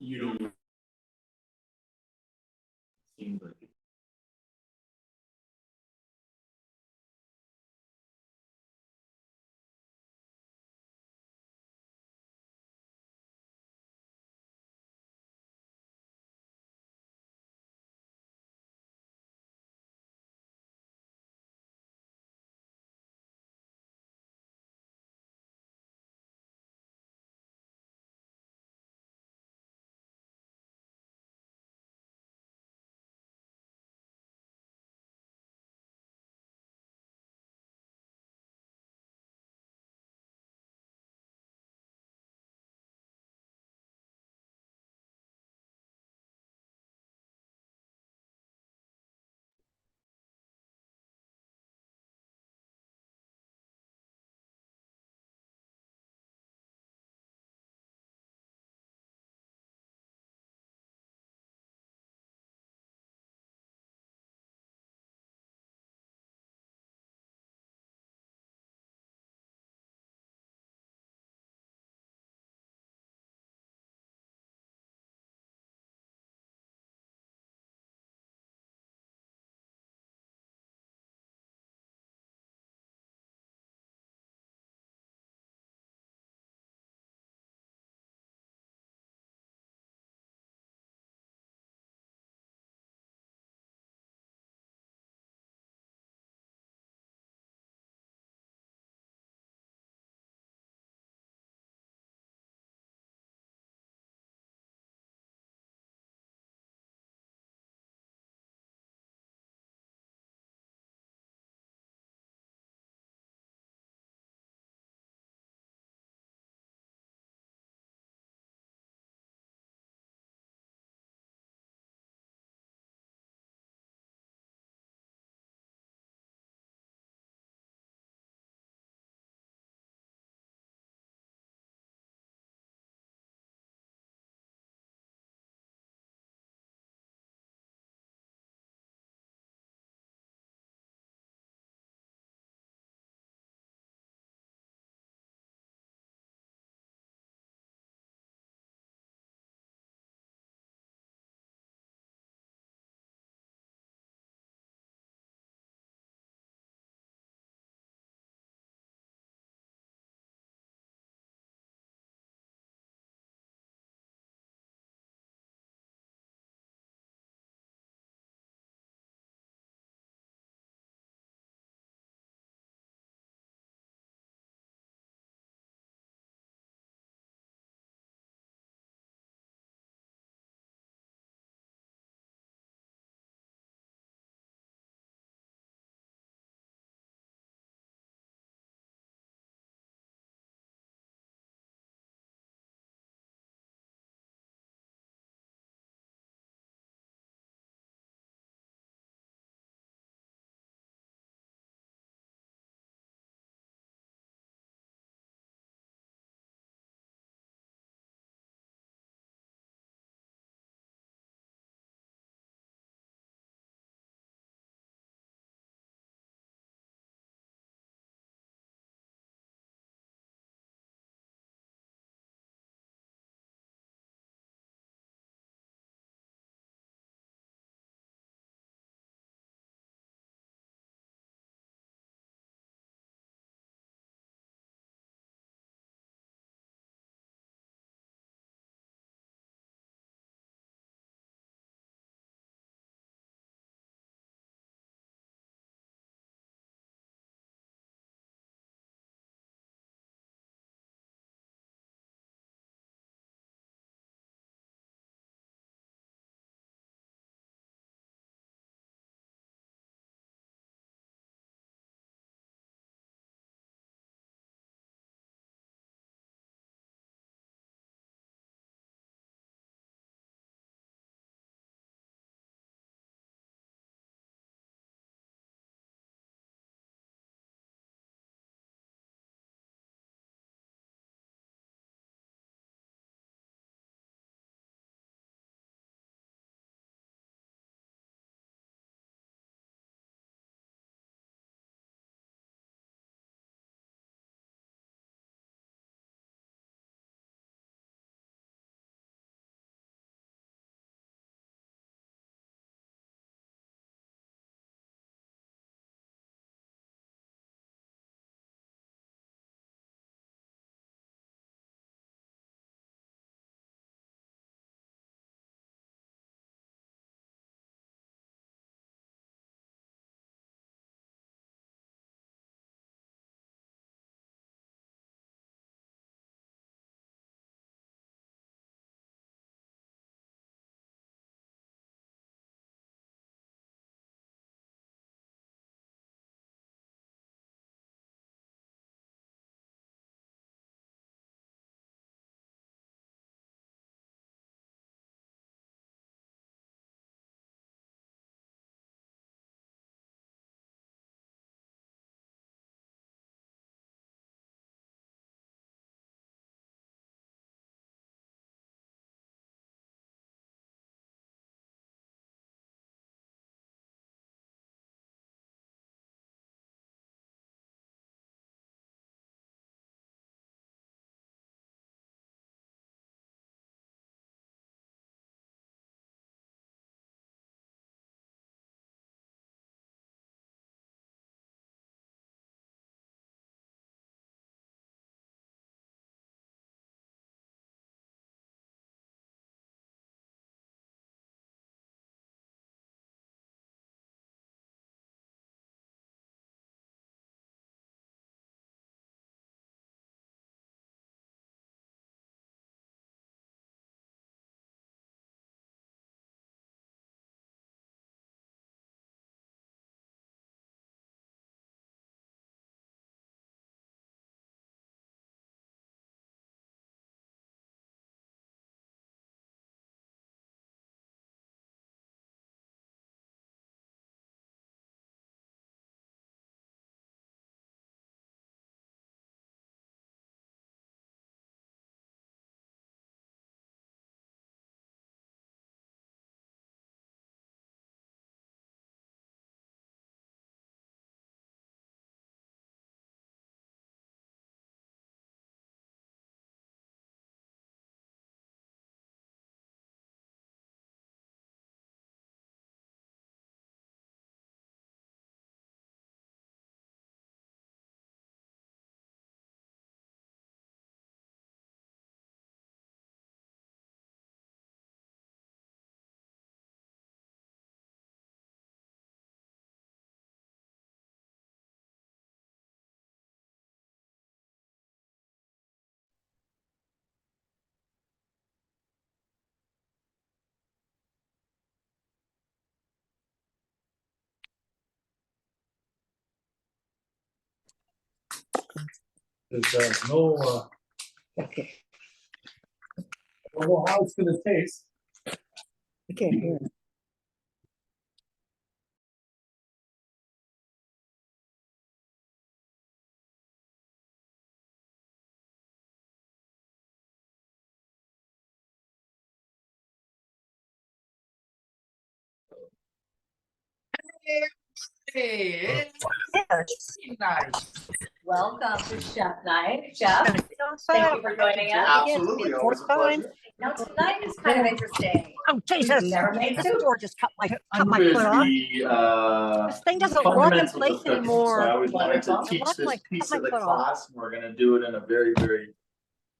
You don't seem like There's no, Okay, I don't know how it's gonna taste. I can't hear. Hey, it's nice. Welcome to Chef Night. Chef, thank you for joining us. Absolutely, always a pleasure. Now tonight is kind of interesting. Oh, Jesus. We've never made soup. George just cut my Here's foot off. the This thing doesn't work in fundamentals of place cooking. anymore. So I always wanted to Wonderful. teach Lock this my- piece cut of my the foot off. class. We're gonna do it in a very, very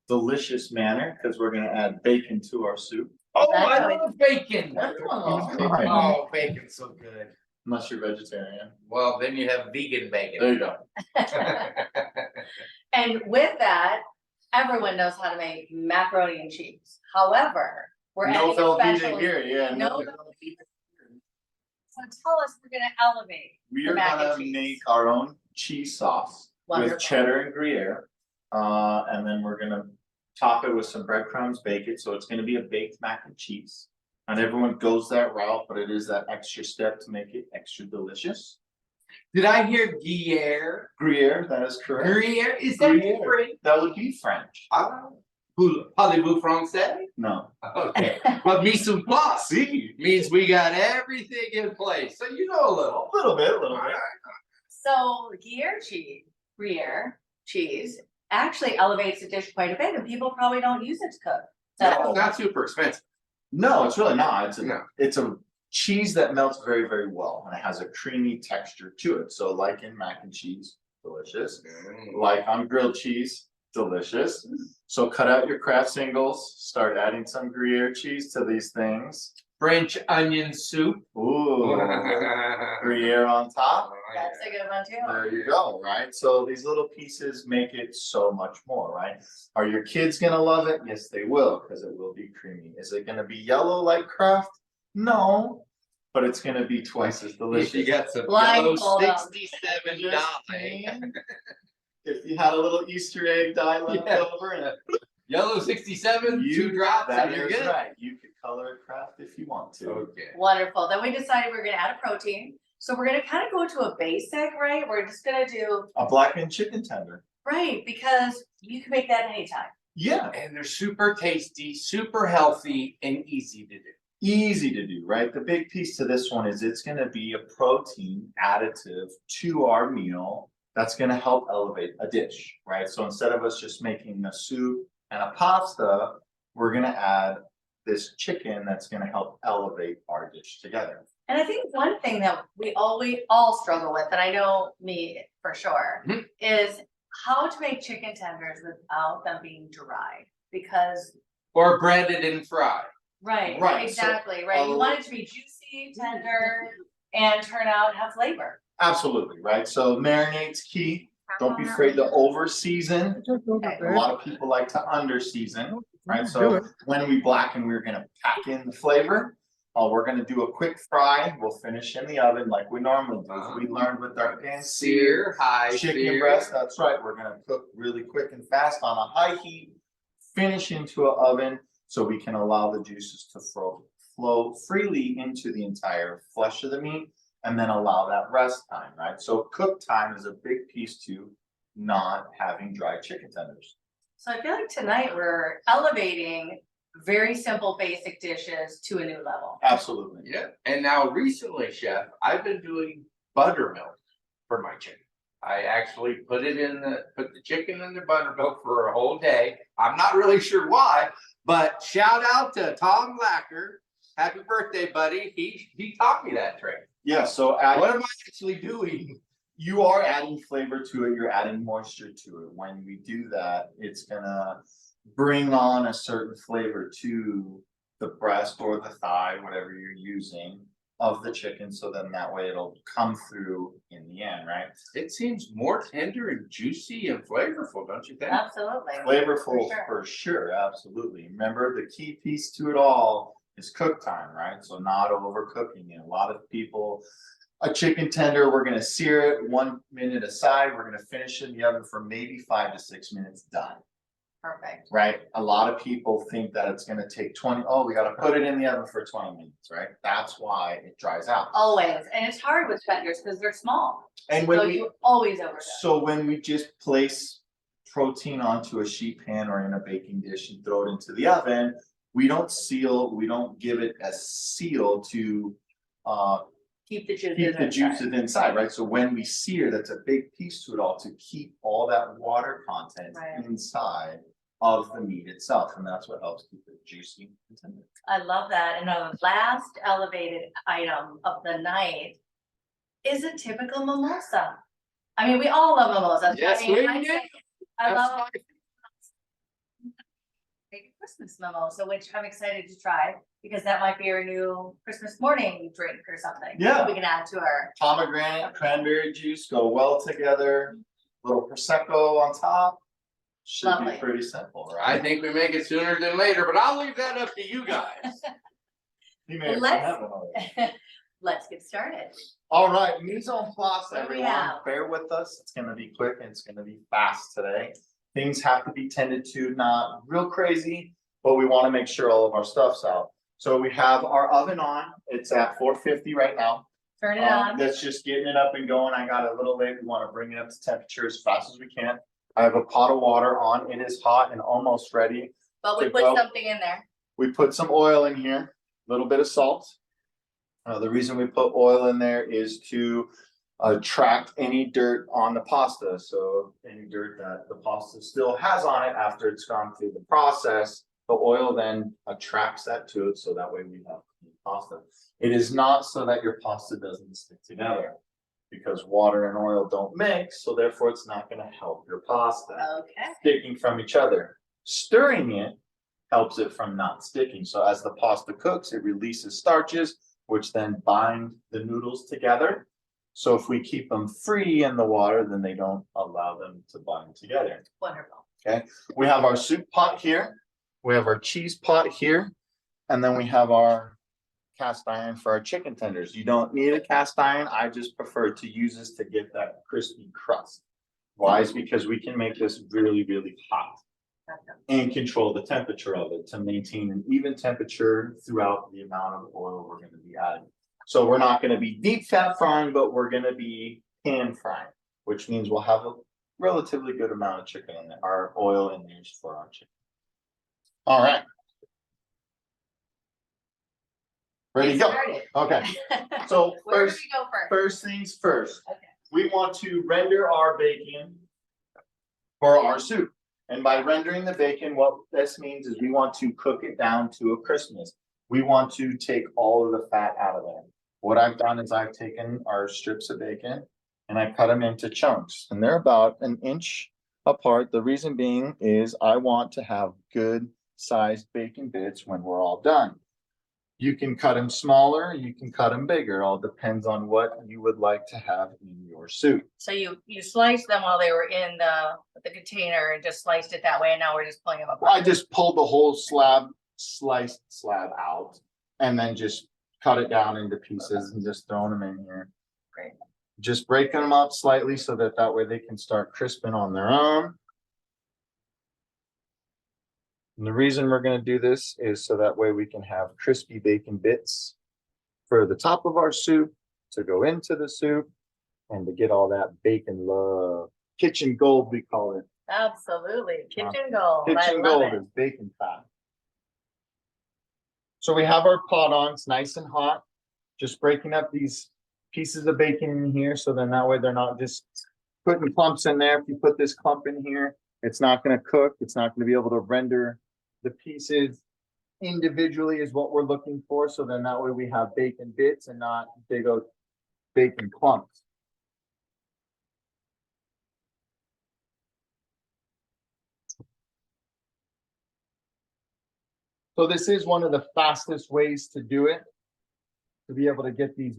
delicious manner because we're gonna add bacon to our soup. Oh, I That's love bacon. Everyone loves bacon. Oh, bacon's so good. Unless you're vegetarian. Well, then you have vegan bacon. There you go. And with that, everyone knows how to make macaroni and cheese. However, we're No adding a Velveeta special. here, yeah. No Velveeta. So tell us, we're gonna elevate. We the are mac and gonna cheese. make our own cheese sauce Wonderful. with cheddar and Gruyere. And then we're gonna top it with some breadcrumbs, bake it, so it's gonna be a baked mac and cheese. Not everyone goes that route, but it is that extra step to make it extra delicious. Did I hear Gruyere? Gruyere, that is correct. Gruyere, is that Gruyere. French? That would be French. Parlez-vous français? No. Okay, but mise en place See, means we got everything in place, so you know a little. a little bit. So Gruyere cheese actually elevates the dish quite a bit, and people probably don't use it to cook. No, So it's not super expensive. No, it's really not. No. It's a cheese that melts very, very well, and it has a creamy texture to it. So like in mac and cheese, delicious. Like on grilled cheese, delicious. So cut out your Kraft singles, start adding some Gruyere cheese to these things. French onion soup. Ooh, Gruyere on top. that's a good one too. There you go, right? So these little pieces make it so much more, right? Are your kids gonna love it? Yes, they will, because it will be creamy. Is it gonna be yellow like Kraft? No, but it's gonna be twice as delicious. If you got some Blindfold yellow 'em. 67 Just dye. saying, if you had a little Easter egg dye left Yeah. over and Yellow 67, You- 2 drops, that and you're is good. right, you could color it Kraft if you want to. Okay. Wonderful. Then we decided we're gonna add a protein. So we're gonna kind of go to a basic, right? We're just gonna do, A blackened chicken tender. right, because you can make that anytime. Yeah, And they're super tasty, super healthy, and easy to do. easy to do, right? The big piece to this one is it's gonna be a protein additive to our meal that's gonna help elevate a dish, right? So instead of us just making a soup and a pasta, we're gonna add this chicken that's gonna help elevate our dish together. And I think one thing that we all struggle with, and I know me for sure, Mhm. is how to make chicken tenders without them being dry. Because, Or breaded and fried. right, Right, so, exactly, right, you want it to be juicy, tender, and turn out, have flavor. Absolutely, right? So marinate's key. Don't be afraid to over season. A lot of people like to under season, right? So when we blacken, we're gonna pack in the flavor. We're gonna do a quick fry. We'll finish in the oven like we normally do. We learned with our pan sear Sear, high chicken sear. breast. That's right. We're gonna cook really quick and fast on a high heat, finish into an oven so we can allow the juices to flow freely into the entire flesh of the meat. And then allow that rest time, right? So cook time is a big piece to not having dry chicken tenders. So I feel like tonight we're elevating very simple, basic dishes to a new level. Absolutely. Yeah, and now recently, chef, I've been doing buttermilk for my chicken. I actually put the chicken in the buttermilk for a whole day. I'm not really sure why, but shout out to Tom Lacker. Happy birthday, buddy. He taught me that trick. Yeah, so What am I actually doing? you are adding flavor to it, you're adding moisture to it. When we do that, it's gonna bring on a certain flavor to the breast or the thigh, whatever you're using, of the chicken, so then that way it'll come through in the end, right? It seems more tender and juicy and flavorful, don't you think? Absolutely. Flavorful For for sure, absolutely. Remember, the key piece to it all is cook time, right? So not overcooking it. A lot of people a chicken tender, we're gonna sear it 1 minute aside, we're gonna finish it in the oven for maybe 5 to 6 minutes, done. Perfect. Right? A lot of people think that it's gonna take 20. Oh, we gotta put it in the oven for 20 minutes, right? That's why it dries out. Always, and it's hard with tenders because they're small, And so when we, you always overdo it. so when we just place protein onto a sheet pan or in a baking dish and throw it into the oven, we don't seal, we don't give it a seal to Keep the juices keep the inside. juices inside, right? So when we sear, that's a big piece to it all, to keep all that water content Right. inside of the meat itself, and that's what helps keep it juicy and tender. I love that. And the last elevated item of the night is a typical mimosa. I mean, we all love mimosas. Yes, I mean, we I do. say- I That's love a Christmas mimosa, which I'm excited to try because that might be our new Christmas morning drink or something. Yeah. We can add to our. Pomegranate, cranberry juice go well together, little prosecco on top. Should be Lovely. pretty simple, I right? think we make it sooner than later, but I'll leave that up to you guys. You may have Let's- had one already. Let's get started. All right, mise en place, What do we everyone, have? bear with us, it's gonna be quick and it's gonna be fast today. Things have to be tended to, not real crazy, but we wanna make sure all of our stuff's out. So we have our oven on, it's at 450 right now. Turn it on. That's just getting it up and going, I got it a little late, we wanna bring it up to temperature as fast as we can. I have a pot of water on, it is hot and almost ready. But we to put go. something in there. We put some oil in here, a little bit of salt. The reason we put oil in there is to attract any dirt on the pasta. So any dirt that the pasta still has on it after it's gone through the process, the oil then attracts that to it. So that way we have clean pasta. It is not so that your pasta doesn't stick together, because water and oil don't mix. So therefore it's not going to help your pasta Okay. sticking from each other. Stirring it helps it from not sticking. So as the pasta cooks, it releases starches, which then bind the noodles together. So if we keep them free in the water, then they don't allow them to bind together. Wonderful. Okay, we have our soup pot here, we have our cheese pot here, and then we have our cast iron for our chicken tenders. You don't need a cast iron, I just prefer to use this to get that crispy crust. Why? Is because we can make this really, really hot and control the temperature of it to maintain an even temperature throughout the amount of oil we're gonna be adding. So we're not gonna be deep fat frying, but we're gonna be pan frying, which means we'll have a relatively good amount of chicken in there, our oil in there for our chicken. All right. Ready to Get go? started. Okay, so Where do first, we go first? first things first. Okay. We want to render our bacon for our soup. And by rendering the bacon, what this means is we want to cook it down to a crispness. We want to take all of the fat out of there. What I've done is I've taken our strips of bacon and I cut them into chunks, and they're about 1 inch apart. The reason being is I want to have good sized bacon bits when we're all done. You can cut them smaller, you can cut them bigger, all depends on what you would like to have in your soup. So you sliced them while they were in the container and just sliced it that way, and now we're just pulling them apart. I just pulled the whole sliced slab out and then just cut it down into pieces and just throwing them in here. Great. Just breaking them up slightly so that way they can start crisping on their own. And the reason we're going to do this is so that way we can have crispy bacon bits for the top of our soup to go into the soup and to get all that bacon love. Kitchen gold, we call it. Absolutely. Kitchen gold. I Kitchen love gold it. is bacon fat. So we have our pot on, it's nice and hot. Just breaking up these pieces of bacon in here, so then that way they're not just putting clumps in there. If you put this clump in here, it's not gonna cook, it's not gonna be able to render the pieces individually is what we're looking for. So then that way we have bacon bits and not big old bacon clumps. So this is one of the fastest ways to do it, to be able to get these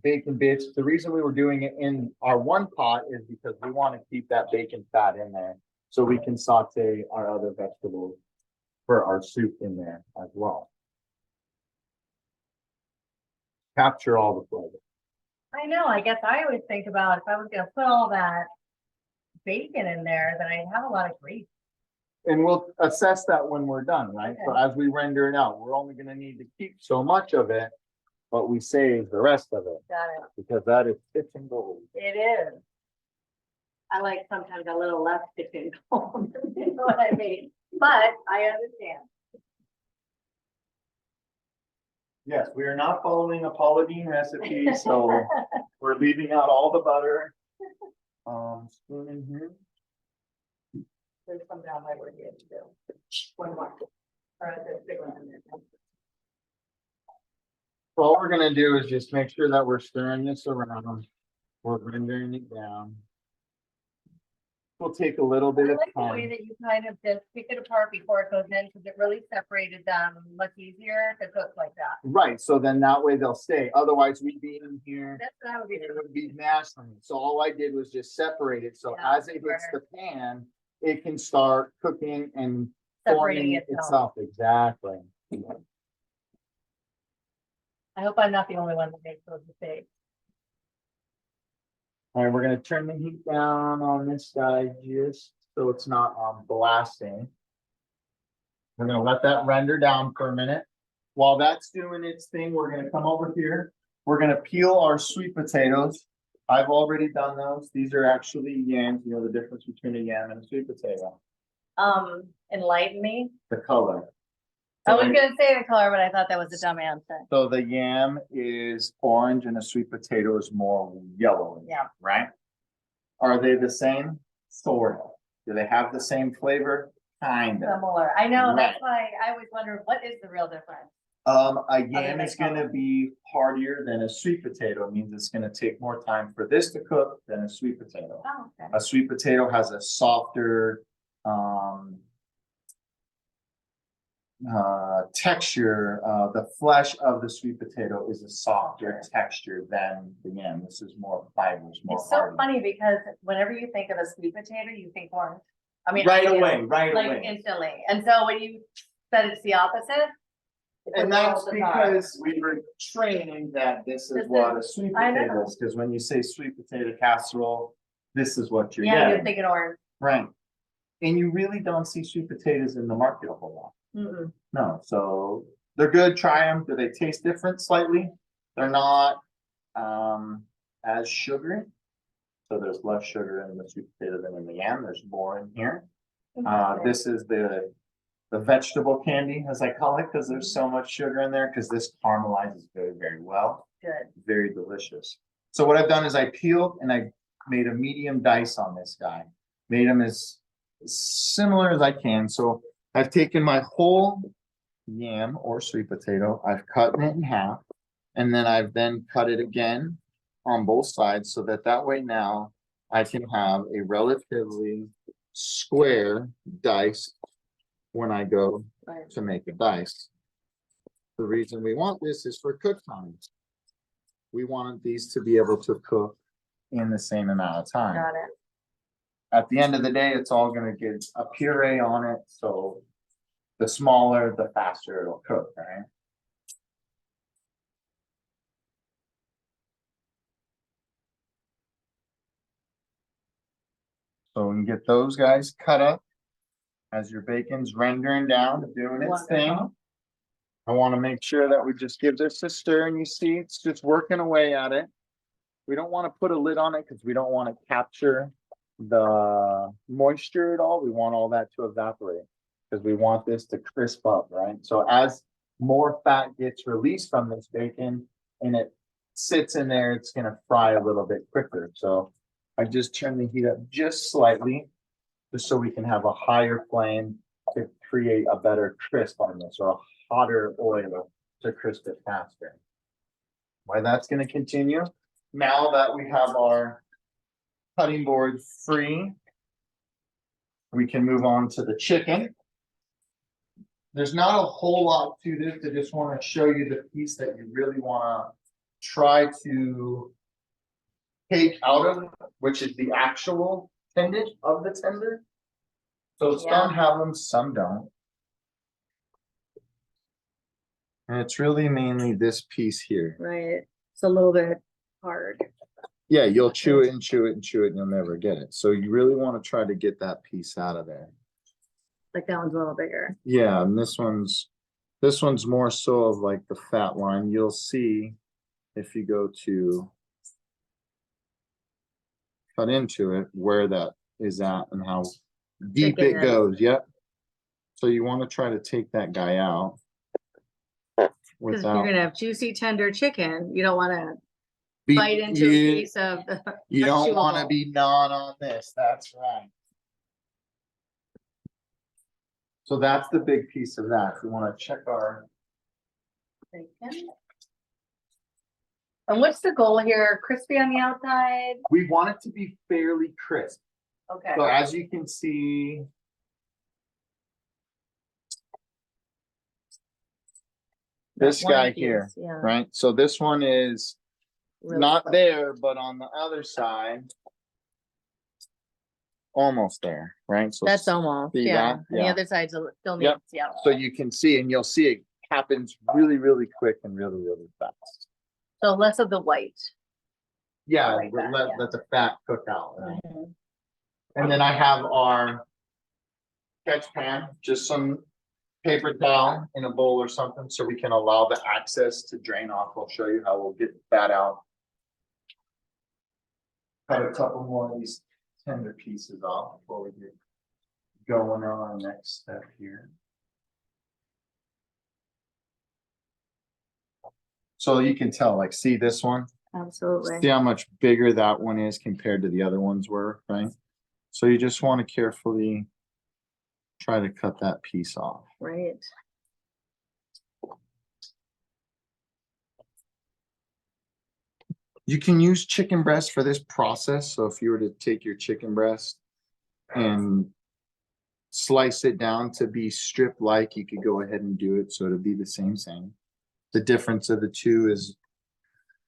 bacon bits. The reason we were doing it in our one pot is because we want to keep that bacon fat in there so we can saute our other vegetables for our soup in there as well. Capture all the flavor. I know, I guess I always think about if I was gonna put all that bacon in there, then I'd have a lot of grease. And we'll assess that when we're done, right? So as we render it out, we're only gonna need to keep so much of it, but we save the rest of it, Got it. because that is kitchen gold. It is. I like sometimes a little less kitchen gold, you know what I mean? But I understand. Yes, we are not following a Paula Deen recipe, so we're leaving out all the butter. Spoon in here. There's some down by where you have to do. One more. Or there's a big one in there. All we're gonna do is just make sure that we're stirring this around. We're rendering it down. We'll take a little bit I of like the way time. that you kind of just pick it apart before it goes in, because it really separated them much easier to cook like that. Right, so then that way they'll stay. Otherwise, we'd be in here. That's what I would be It doing. would be mashing. So all I did was just separate it. So Yeah, as it hits the pan, it can start cooking and Separating forming itself. itself. Exactly. I hope I'm not the only one that makes those mistakes. All right, we're gonna turn the heat down on this side just so it's not blasting. We're gonna let that render down for a minute. While that's doing its thing, we're gonna come over here. We're gonna peel our sweet potatoes. I've already done those. These are actually yams. You know the difference between a yam and a sweet potato? Enlighten me. The color. I was gonna say the color, but I thought that was a dumb answer. So the yam is orange and a sweet potato is more yellow. Yeah. Right? Are they the same? Sort of. Do they have the same flavor? Kind of. Similar. I know, that's Right. why I always wonder, what is the real difference? A yam than is gonna color. be heartier than a sweet potato. It means it's gonna take more time for this to cook than a sweet potato. Oh, okay. A sweet potato has a softer, texture. The flesh of the sweet potato is a softer texture than the yam. This is more fibers, more It's so hearty. funny because whenever you think of a sweet potato, you think orange. I mean. Right I do, away, right Like away. instantly. And so when you said it's the opposite. it's And a that's world apart. because we were training that this This is what a sweet I know. potato is, because when you say sweet potato casserole, this is what you're Yeah, you're getting, thinking orange. right? And you really don't see sweet potatoes in the market a whole lot. Mm-mm. No, so they're good, try them. Do they taste different slightly? They're not as sugary. So there's less sugar in the sweet potato than in the yam. There's more in here. This is the vegetable candy, as I call it, because there's so much sugar in there, because this caramelizes very, very well. Good. Very delicious. So what I've done is I peeled and I made a medium dice on this guy. Made them as similar as I can. So I've taken my whole yam or sweet potato, I've cut it in half, and then I've then cut it again on both sides so that way now I can have a relatively square dice when I go Right. to make a dice. The reason we want this is for cook time. We wanted these to be able to cook in the same amount of time. Got it. At the end of the day, it's all gonna get a puree on it, so the smaller, the faster it'll cook, right? So we can get those guys cut up as your bacon's rendering down, doing its thing. Wonderful. I want to make sure that we just give this a stir, and you see it's just working away at it. We don't want to put a lid on it because we don't want to capture the moisture at all. We want all that to evaporate because we want this to crisp up, right? So as more fat gets released from this bacon and it sits in there, it's going to fry a little bit quicker. So I just turn the heat up just slightly, just so we can have a higher flame to create a better crisp on this, or a hotter oil to crisp it faster. Why that's going to continue. Now that we have our cutting board free, we can move on to the chicken. There's not a whole lot to this. I just want to show you the piece that you really want to try to take out of it, which is the actual tendon of the tender. So some have them, some don't. And it's really mainly this piece here. Right, it's a little bit hard. Yeah, you'll chew it and chew it and chew it and you'll never get it. So you really want to try to get that piece out of there. Like that one's a little bigger. Yeah, and this one's more so of like the fat line. You'll see if you go to cut into it, where that is at and how deep Thick it it is. goes. Yep. So you want to try to take that guy out Because if you're without gonna have juicy, tender chicken, you don't wanna be- bite into a you, piece of the. you don't want to chewable. be gnawing on this. That's right. So that's the big piece of that. We want to check our, Bacon. And what's the goal here? Crispy on the outside? we want it to be fairly crisp. Okay. So as you can see. This One guy piece, here, yeah. right? So this one is Really not close. there, but on the other side. Almost there, right? So That's almost, see yeah. that? And the Yeah. other side's still Yep. needs, yeah. So you can see, and you'll see it happens really, really quick and really, really fast. So less of the white. Yeah, Like that, let, yeah. let the fat cook out, right? Mhm. And then I have our catch pan, just some paper towel in a bowl or something, so we can allow the access to drain off. I'll show you how we'll get that out. Cut a couple more of these tender pieces off before we get going on our next step here. So you can tell, like, see this one? Absolutely. See how much bigger that one is compared to the other ones were, right? So you just want to carefully try to cut that piece off. Right. You can use chicken breast for this process. So if you were to take your chicken breast and slice it down to be strip like, you could go ahead and do it. So it'll be the same thing. The difference of the two is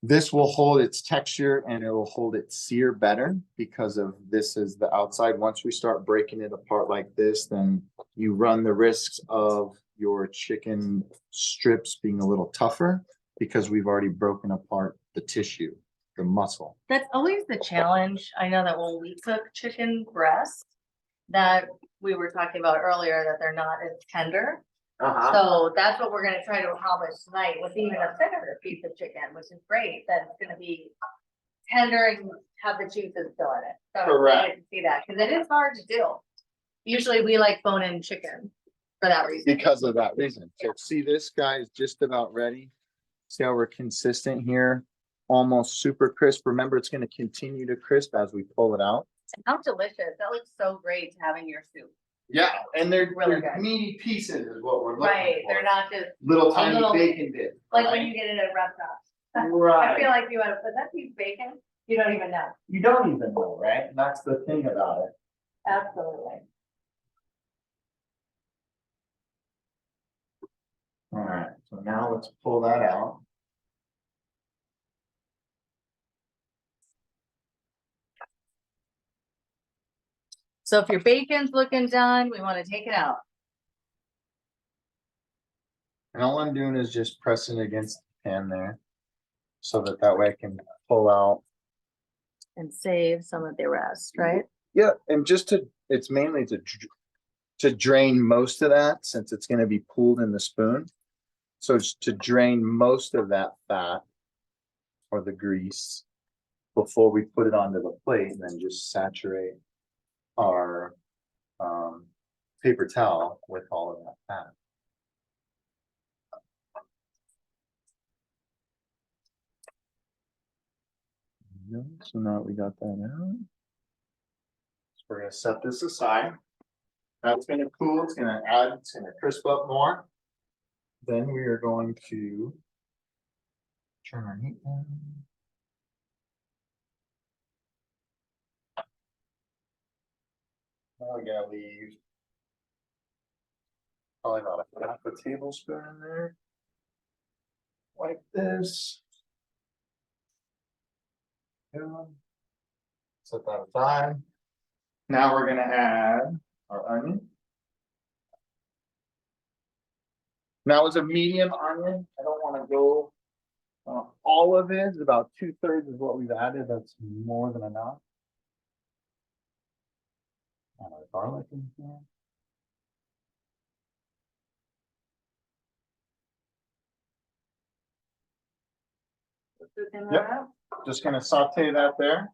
this will hold its texture and it will hold its sear better because of this is the outside. Once we start breaking it apart like this, then you run the risks of your chicken strips being a little tougher because we've already broken apart the tissue, the muscle. That's always the challenge. I know that when we cook chicken breast, that we were talking about earlier, that they're not as tender. So that's what we're gonna try to accomplish tonight with even a thinner piece of chicken, which is great. That's gonna be tender and have the juices still in it. So I'm Correct. excited to see that, because it is hard to do. Usually we like bone-in chicken for that reason. Because of that reason. So see, this guy is just about ready. See how we're consistent here? Almost super crisp. Remember, it's gonna continue to crisp as we pull it out. How delicious. That looks so great to have in your soup. Yeah, and they're Really good. meaty pieces is what we're looking Right, for. they're not just Little a tiny little- bacon bits. like when you get it at a restaurant. I Right. feel like you would have put that piece of bacon, you don't even know. You don't even know, right? And that's the thing about it. Absolutely. All right, so now let's pull that out. So if your bacon's looking done, we want to take it out. And all I'm doing is just pressing against the pan there. So that way I can pull out. And save some of the rest, right? Yeah, and it's mainly to drain most of that since it's gonna be pooled in the spoon. So it's to drain most of that fat or the grease before we put it onto the plate and then just saturate our paper towel with all of that fat. So now we got that out. So we're gonna set this aside. That's gonna cool, it's gonna crisp up more. Then we are going to turn our heat down. Now we gotta leave probably about a half a tablespoon in there. Like this. Set that aside. Now we're gonna add our onion. Now it's a medium onion. I don't want to go all of it, about 2/3 is what we've added. That's more than enough. Add our garlic in here. Yep. Just gonna saute that there.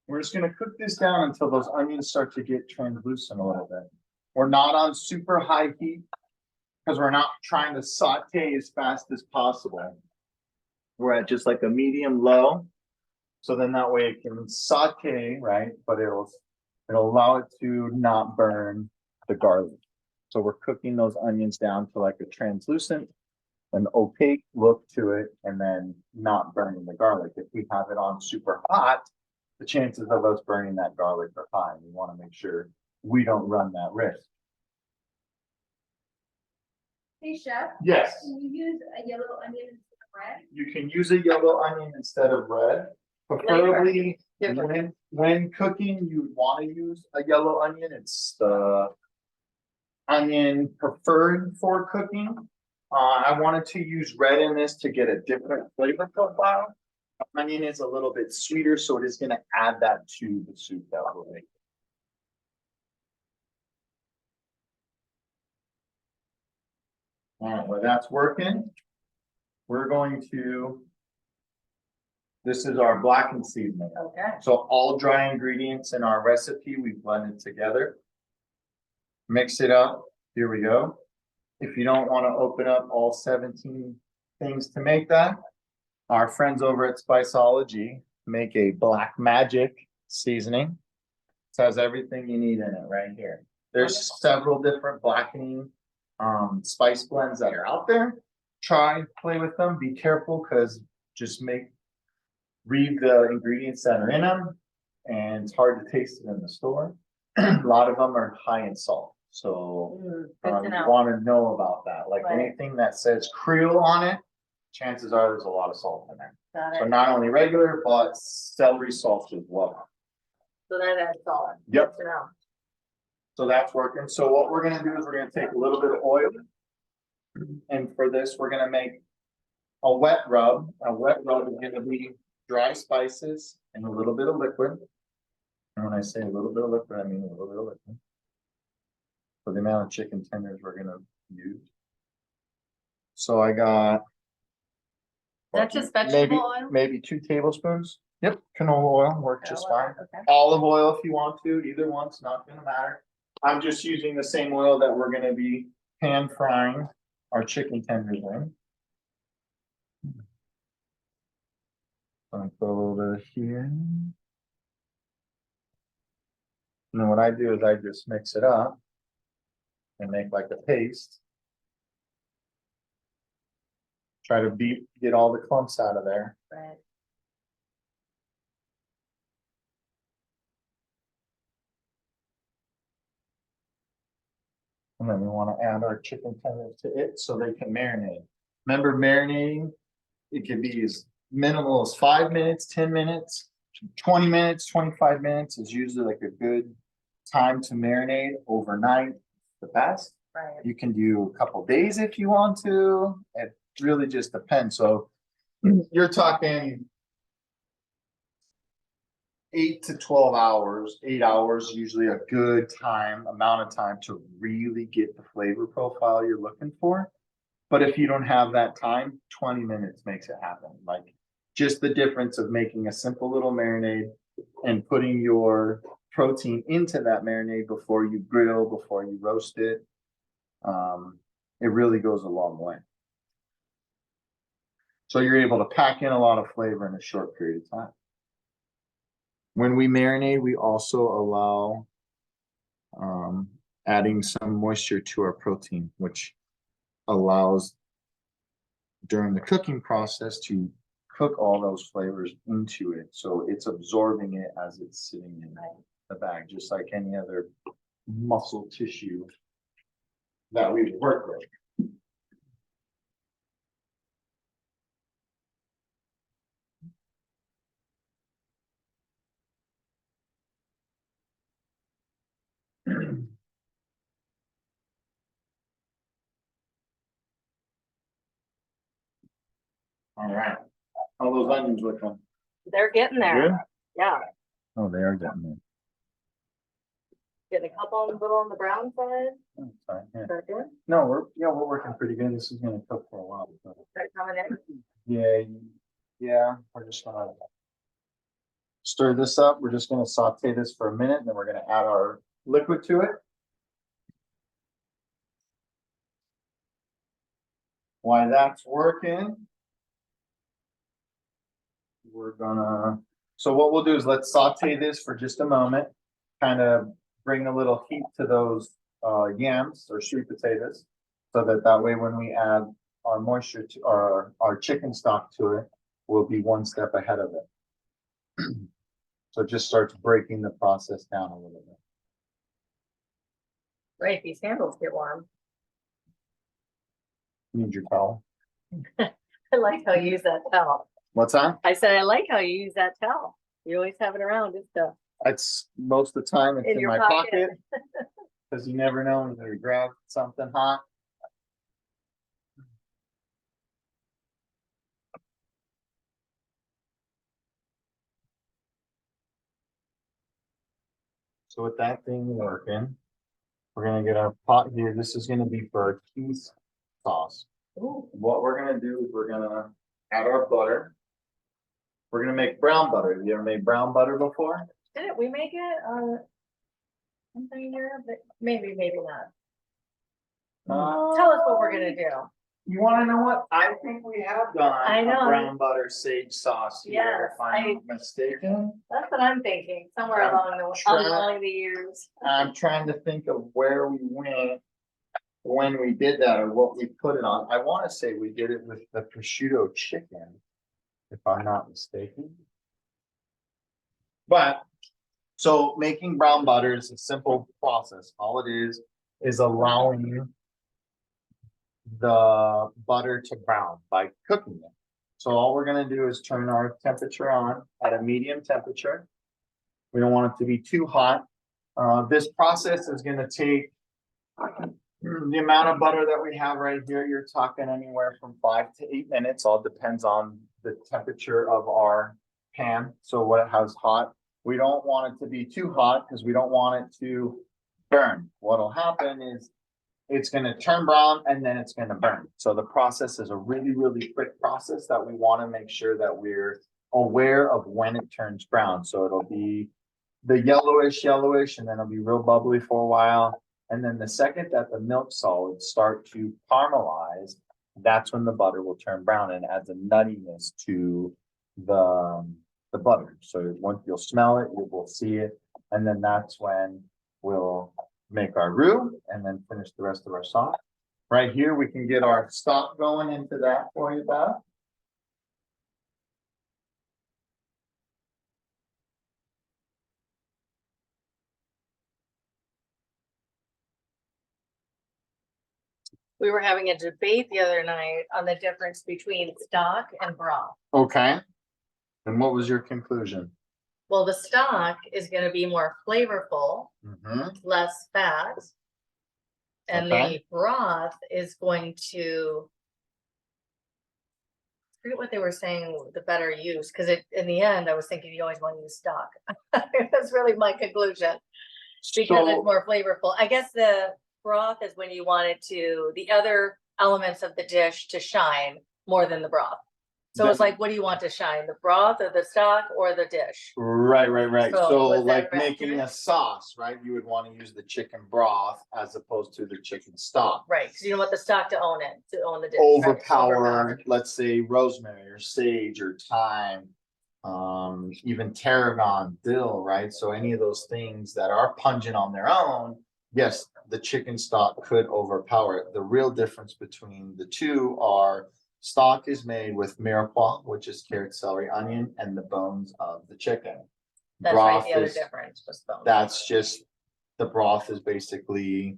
We're just gonna cook this down until those onions start to get translucent a little bit. We're not on super high heat because we're not trying to saute as fast as possible. We're at just like a medium low. So then that way it can saute, right? But it'll allow it to not burn the garlic. So we're cooking those onions down to like a translucent, an opaque look to it, and then not burning the garlic. If we have it on super hot, the chances of us burning that garlic are high. We want to make sure we don't run that risk. Hey, chef, Yes, can you use a yellow onion instead of red? you can use a yellow onion instead of red. Preferably when cooking, you would want to use a yellow onion. It's the onion preferred for cooking. I wanted to use red in this to get a different flavor profile. Onion is a little bit sweeter, so it is going to add that to the soup that we're making. All right, well, that's working. We're going to, this is our blackened seasoning. Okay. So all dry ingredients in our recipe, we blended together. Mix it up. Here we go. If you don't want to open up all 17 things to make that, our friends over at Spiceology make a black magic seasoning. It has everything you need in it right here. There's several different blackening spice blends that are out there. Try, play with them. Be careful because just read the ingredients that are in them, and it's hard to taste it in the store. A lot of them are high in salt. So Good to you know. want to know about that. Like Right. anything that says Creole on it, chances are there's a lot of salt in there. Got So it. not only regular, but celery salt as well. So that adds salt. Yep. Good to know. So that's working. So what we're gonna do is we're gonna take a little bit of oil. And for this, we're gonna make a wet rub. A wet rub is gonna be dry spices and a little bit of liquid. And when I say a little bit of liquid, I mean a little bit of liquid. For the amount of chicken tenders we're gonna use. So I got. That's just maybe, vegetable oil? maybe 2 tablespoons. Yep, canola oil works just fine. Okay. Olive oil if you want to, either one's not gonna matter. I'm just using the same oil that we're gonna be pan frying our chicken tenders in. I'm gonna put a little bit here. And then what I do is I just mix it up and make like a paste. Try to get all the clumps out of there. Right. And then we want to add our chicken tenders to it so they can marinate. Remember, marinating, it can be as minimal as 5 minutes, 10 minutes, 20 minutes, 25 minutes is usually like a good time to marinate. Overnight, the best. Right. You can do a couple days if you want to. It really just depends. So you're talking 8 to 12 hours, 8 hours, usually a good amount of time to really get the flavor profile you're looking for. But if you don't have that time, 20 minutes makes it happen. Like just the difference of making a simple little marinade and putting your protein into that marinade before you grill, before you roast it. It really goes a long way. So you're able to pack in a lot of flavor in a short period of time. When we marinate, we also allow adding some moisture to our protein, which allows during the cooking process to cook all those flavors into it. So it's absorbing it as it's sitting in the bag, just like any other muscle tissue that we work with. All right. How those onions looking? They're getting Good? there. Yeah, Oh, they are getting there. getting a couple on the little on the brown side. Oh, sorry, yeah. Is that good? No, we're working pretty good. This is gonna cook for a while. So. Start coming in. Yeah, we're just gonna stir this up. We're just gonna saute this for a minute, and then we're gonna add our liquid to it. While that's working, we're gonna, so what we'll do is let's saute this for just a moment, kind of bring a little heat to those yams or sweet potatoes. So that way when we add our moisture to our chicken stock to it, we'll be one step ahead of it. So it just starts breaking the process down a little bit. Right, these handles get warm. Need your towel. I like how you use that towel. What's that? I said, I like how you use that towel. You always have it around just to. It's most of the time it's In in your my pocket. pocket. Cause you never know when you grab something hot. So with that thing working, we're gonna get our pot here. This is gonna be for our cheese sauce. Ooh, What we're gonna do is we're gonna add our butter. We're gonna make brown butter. Have you ever made brown butter before? didn't we make it, something here, but maybe not. Tell us what we're gonna do. You wanna know what? I think we have done I a know. brown butter sage sauce here, Yes, if I'm not mistaken. That's what I'm thinking, somewhere I'm along the years. I'm trying to think of where we went when we did that or what we put it on. I wanna say we did it with the prosciutto chicken, if I'm not mistaken. But, so making brown butter is a simple process. All it is allowing the butter to brown by cooking it. So all we're gonna do is turn our temperature on at a medium temperature. We don't want it to be too hot. This process is gonna take the amount of butter that we have right here. You're talking anywhere from 5 to 8 minutes. All depends on the temperature of our pan. So what it has hot. We don't want it to be too hot because we don't want it to burn. What'll happen is it's gonna turn brown and then it's gonna burn. So the process is a really, really quick process that we wanna make sure that we're aware of when it turns brown. So it'll be the yellowish, and then it'll be real bubbly for a while. And then the second that the milk solids start to caramelize, that's when the butter will turn brown and adds a nuttiness to the butter. So once you'll smell it, you will see it. And then that's when we'll make our roux and then finish the rest of our sauce. Right here, we can get our stock going into that for you, Beth. We were having a debate the other night on the difference between stock and broth. Okay. And what was your conclusion? Well, the stock is gonna be more flavorful, less fat. And the Okay. broth is going to. I forget what they were saying, the better use, because in the end, I was thinking you always want to use stock. That's really my conclusion. Because it's So, more flavorful. I guess the broth is when you want it to, the other elements of the dish to shine more than the broth. So it's like, what do you want to shine? The broth or the stock or the dish? right. So So was that like accurate? making a sauce, right? You would want to use the chicken broth as opposed to the chicken stock. Right, because you don't want the stock to own it, to own the dish. right? Overpower, let's say rosemary or sage or thyme, even tarragon, dill, right? So any of those things that are pungent on their own, yes, the chicken stock could overpower it. The real difference between the two are stock is made with mirepoix, which is carrot, celery, onion, and the bones of the chicken. That's right, Broth the other is- difference was bone. That's just, the broth is basically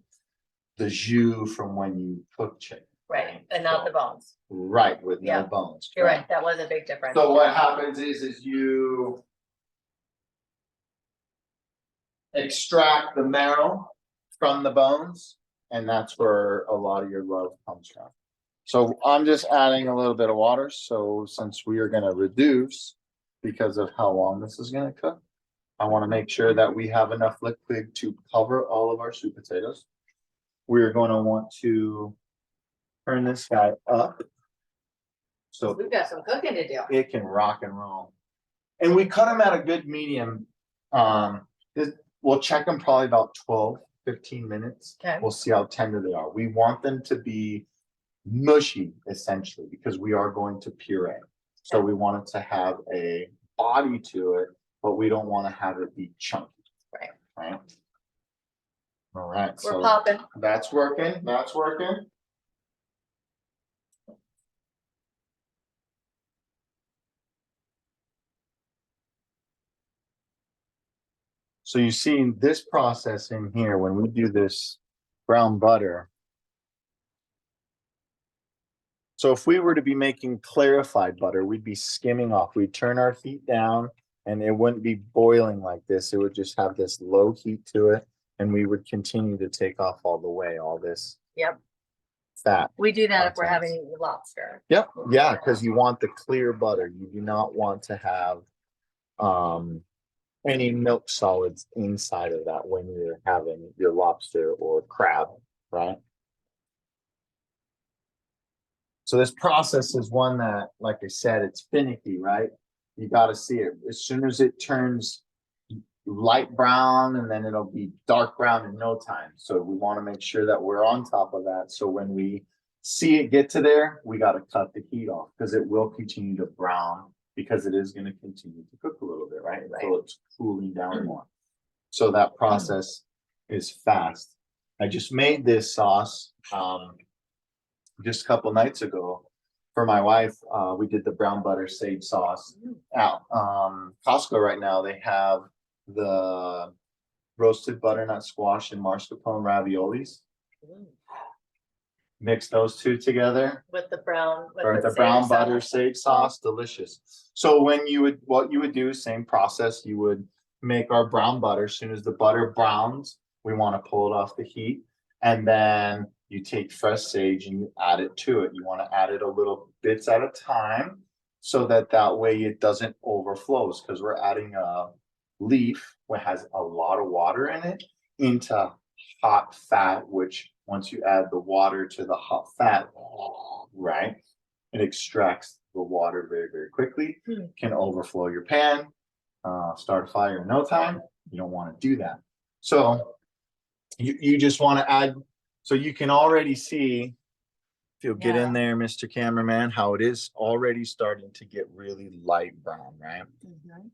the jus from when you cook chicken. Right, and not the bones. Right, with no Yeah, bones. You're correct. right, that was a big difference. So what happens is you extract the marrow from the bones, and that's where a lot of your love comes from. So I'm just adding a little bit of water, so since we are gonna reduce because of how long this is gonna cook, I wanna make sure that we have enough liquid to cover all of our sweet potatoes. We're gonna want to turn this guy up so We've got some cooking to do. it can rock and roll. And we cut them at a good medium. We'll check them probably about 12, 15 minutes. Okay. We'll see how tender they are. We want them to be mushy essentially because we are going to puree. So we want it to have a body to it, but we don't want to have it be chunky. Right. Right. All right. We're So popping. that's working. That's working. So you see this process in here, when we do this brown butter. So if we were to be making clarified butter, we'd be skimming off. We'd turn our heat down and it wouldn't be boiling like this. It would just have this low heat to it. And we would continue to take off all the way, all this Yep. fat. We do that if we're Contents. having lobster. Yep, yeah, because you want the clear butter. You do not want to have any milk solids inside of that when you're having your lobster or crab, right? So this process is one that, like I said, it's finicky, right? You got to see it as soon as it turns light brown, and then it'll be dark brown in no time. So we want to make sure that we're on top of that. So when we see it get to there, we got to cut the heat off because it will continue to brown because it is going to continue to cook a little bit, right? Until it's cooling down more. So that process is fast. I just made this sauce just a couple nights ago for my wife. We did the brown butter sage sauce. At Costco right now, they have the roasted butternut squash and mascarpone raviolis. Mix those two together. With the brown. Or the sage brown sauce. butter sage sauce, delicious. So when you would, what you would do, same process, you would make our brown butter. As soon as the butter browns, we want to pull it off the heat. And then you take fresh sage and you add it to it. You want to add it a little bits at a time so that way it doesn't overflows, because we're adding a leaf that has a lot of water in it into hot fat, which once you add the water to the hot fat, right, it extracts the water very, very quickly, can overflow your pan, start a fire in no time. You don't want to do that. So you just want to add, so you can already see, if you'll get in there, Mr. Cameraman, how it is already starting to get really light brown, right?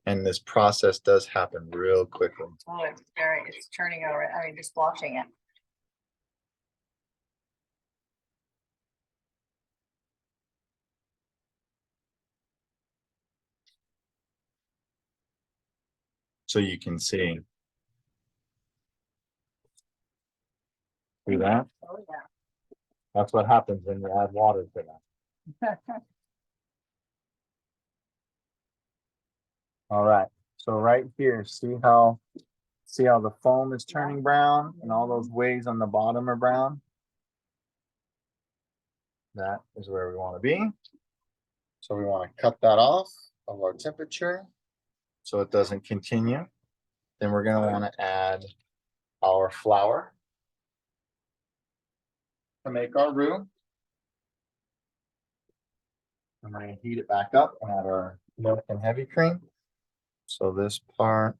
And this process does happen real quickly. Oh, it's turning already. I mean, just watching it. So you can see. See that? Oh, yeah. That's what happens when you add water to that. All right, so right here, see how the foam is turning brown and all those waves on the bottom are brown? That is where we want to be. So we want to cut that off of our temperature so it doesn't continue. Then we're going to want to add our flour to make our roux. I'm going to heat it back up and add our milk and heavy cream. So this part.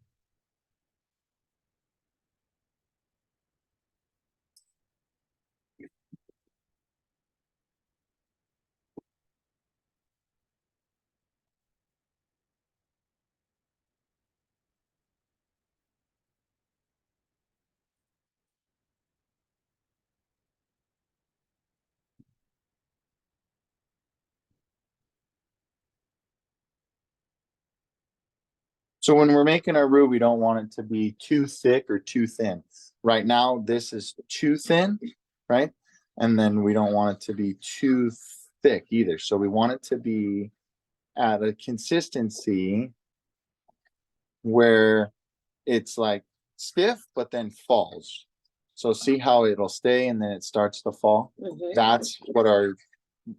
So when we're making our roux, we don't want it to be too thick or too thin. Right now, this is too thin, right? And then we don't want it to be too thick either. So we want it to be at a consistency where it's like stiff, but then falls. So see how it'll stay and then it starts to fall? That's what our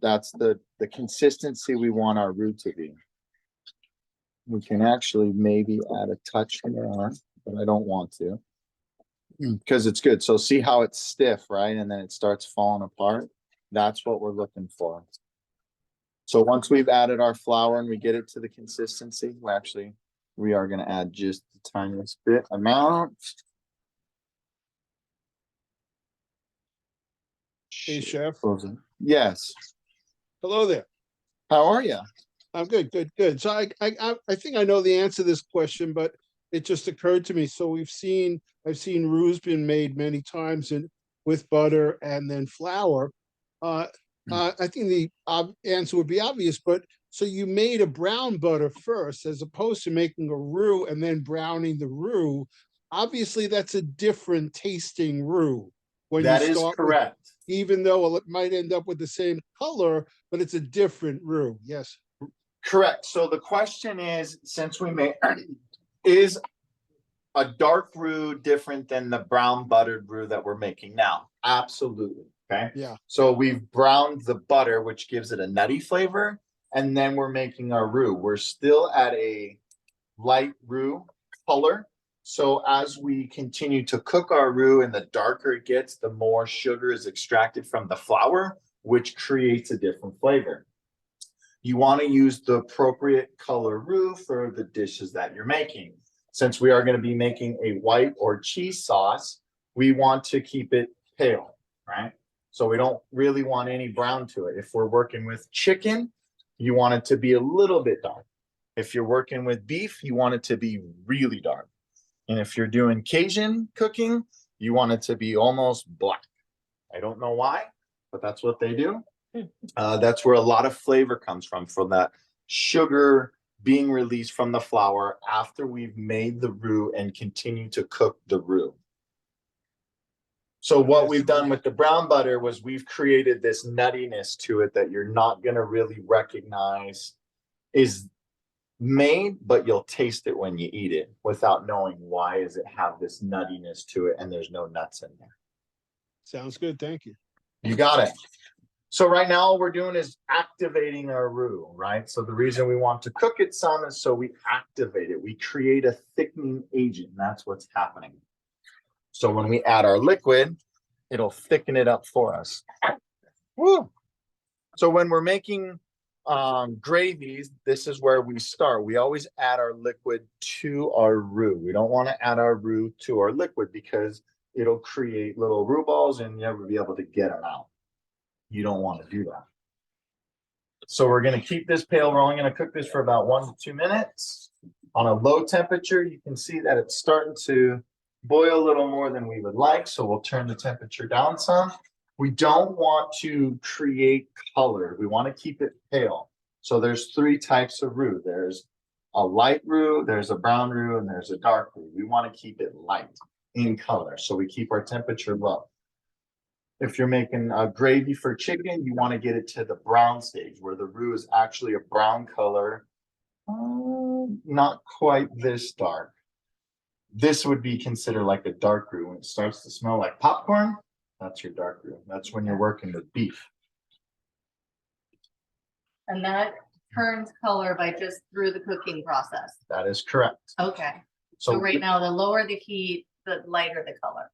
that's the consistency we want our roux to be. We can actually maybe add a touch more, but I don't want to. Because it's good. So see how it's stiff, right? And then it starts falling apart. That's what we're looking for. So once we've added our flour and we get it to the consistency, we are going to add just the tiniest bit amount. Hey, Chef. Yes. Hello there. How are you? I'm good, good, good. So I think I know the answer to this question, but it just occurred to me. So I've seen roux been made many times with butter and then flour. I think the answer would be obvious, but so you made a brown butter first, as opposed to making a roux and then browning the roux. Obviously, that's a different tasting roux. When That you is start with- correct. even though it might end up with the same color, but it's a different roux. Yes. Correct. So the question is, since we made, is a dark roux different than the brown buttered roux that we're making now? Absolutely. Okay. Yeah. So we've browned the butter, which gives it a nutty flavor, and then we're making our roux. We're still at a light roux color. So as we continue to cook our roux and the darker it gets, the more sugar is extracted from the flour, which creates a different flavor. You want to use the appropriate color roux for the dishes that you're making. Since we are going to be making a white or cheese sauce, we want to keep it pale, right? So we don't really want any brown to it. If we're working with chicken, you want it to be a little bit dark. If you're working with beef, you want it to be really dark. And if you're doing Cajun cooking, you want it to be almost black. I don't know why, but that's what they do. That's where a lot of flavor comes from that sugar being released from the flour after we've made the roux and continue to cook the roux. So what we've done with the brown butter was we've created this nuttiness to it that you're not going to really recognize is made, but you'll taste it when you eat it without knowing why does it have this nuttiness to it and there's no nuts in there. Sounds good. Thank you. You got it. So right now all we're doing is activating our roux, right? So the reason we want to cook it some is so we activate it. We create a thickening agent. And that's what's happening. So when we add our liquid, it'll thicken it up for us. Woo! So when we're making gravies, this is where we start. We always add our liquid to our roux. We don't want to add our roux to our liquid because it'll create little roux balls and you'll never be able to get them out. You don't want to do that. So we're going to keep this pail rolling. I'm going to cook this for about 1 to 2 minutes on a low temperature. You can see that it's starting to boil a little more than we would like. So we'll turn the temperature down some. We don't want to create color. We want to keep it pale. So there's 3 types of roux. There's a light roux, there's a brown roux, and there's a dark roux. We want to keep it light in color. So we keep our temperature low. If you're making a gravy for chicken, you want to get it to the brown stage where the roux is actually a brown color. Not quite this dark. This would be considered like a dark roux. When it starts to smell like popcorn, that's your dark roux. That's when you're working with beef. And that turns color by just through the cooking process. That is correct. Okay. So right now, the lower the heat, the lighter the color.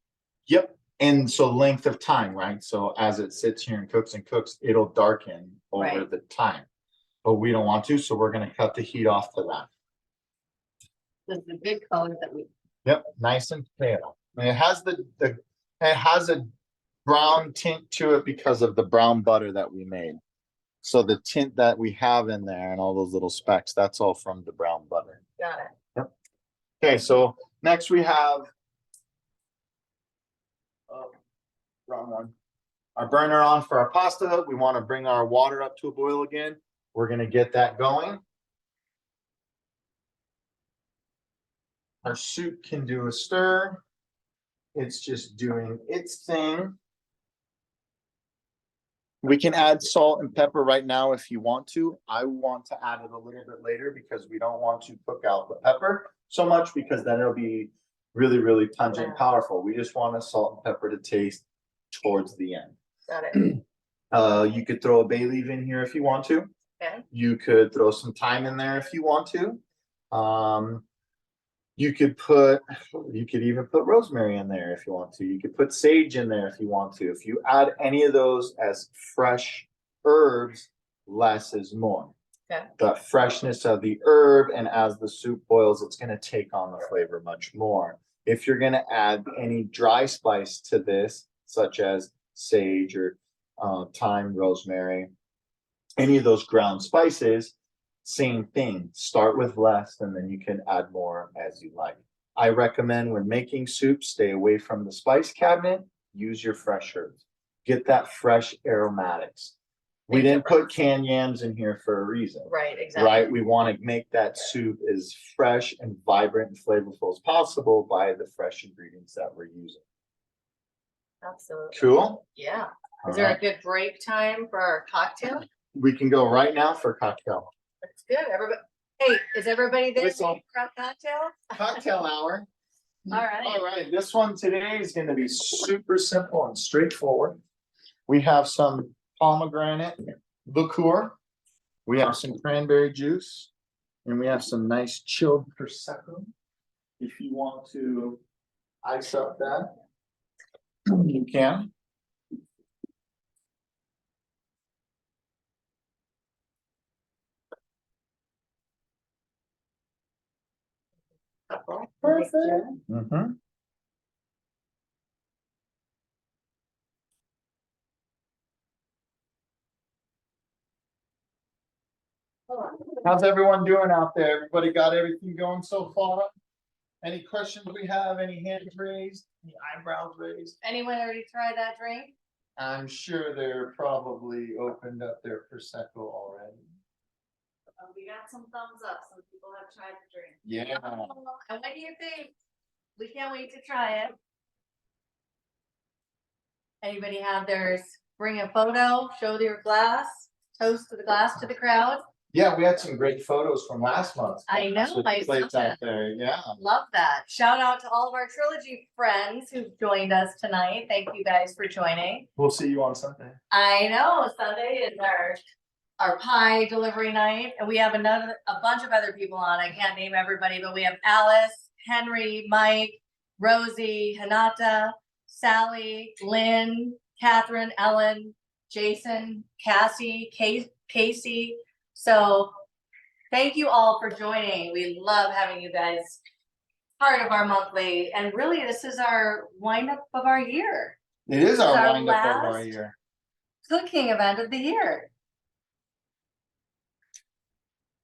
Yep. And so length of time, right? So as it sits here and cooks, it'll darken over the time. But we don't want to, so we're going to cut the heat off to that. This is a big color that we. Yep, nice and pale. And it has it has a brown tint to it because of the brown butter that we made. So the tint that we have in there and all those little specks, that's all from the brown butter. Got it. Yep. Okay, so next we have wrong one. Our burner on for our pasta. We want to bring our water up to a boil again. We're going to get that going. Our soup can do a stir. It's just doing its thing. We can add salt and pepper right now if you want to. I want to add it a little bit later because we don't want to cook out the pepper so much because then it'll be really, really pungent and powerful. We just want a salt and pepper to taste towards the end. Got it. You could throw a bay leaf in here if you want to. Okay. You could throw some thyme in there if you want to. You could even put rosemary in there if you want to. You could put sage in there if you want to. If you add any of those as fresh herbs, less is more. Okay. The freshness of the herb, and as the soup boils, it's going to take on the flavor much more. If you're going to add any dry spice to this, such as sage or thyme, rosemary, any of those ground spices, same thing. Start with less, and then you can add more as you like. I recommend when making soup, stay away from the spice cabinet. Use your fresh herbs. Get that fresh aromatics. We didn't put canned yams in here for a reason. Right, exactly. Right? We want to make that soup as fresh and vibrant and flavorful as possible by the fresh ingredients that we're using. Absolutely. Cool? Yeah. All Is there a right. good break time for our cocktail? We can go right now for cocktail. That's good. Everybody, hey, is everybody there Whistle. for a cocktail? Cocktail hour. All right. All right, this one today is going to be super simple and straightforward. We have some pomegranate liqueur. We have some cranberry juice, and we have some nice chilled prosecco. If you want to ice up that, you can. Perfect. Mhm. How's everyone doing out there? Everybody got everything going so far? Any questions we have? Any hands raised? Any eyebrows raised? Anyone already tried that drink? I'm sure they're probably opened up their prosecco already. We got some thumbs up. Some people have tried the drink. Yeah. And what do you think? We can't wait to try it. Anybody have theirs? Bring a photo, show your glass, toast to the glass to the crowd. Yeah, we had some great photos from last month. I know, With the I saw plates out that. there, yeah. Love that. Shout out to all of our trilogy friends who've joined us tonight. Thank you guys for joining. We'll see you on Sunday. I know Sunday is our pie delivery night, and we have a bunch of other people on. I can't name everybody, but we have Alice, Henry, Mike, Rosie, Hanata, Sally, Lynn, Catherine, Ellen, Jason, Cassie, Casey. So thank you all for joining. We love having you guys part of our monthly, and really this is our windup of our year. It is our our windup of our last- year. Cooking event of the year.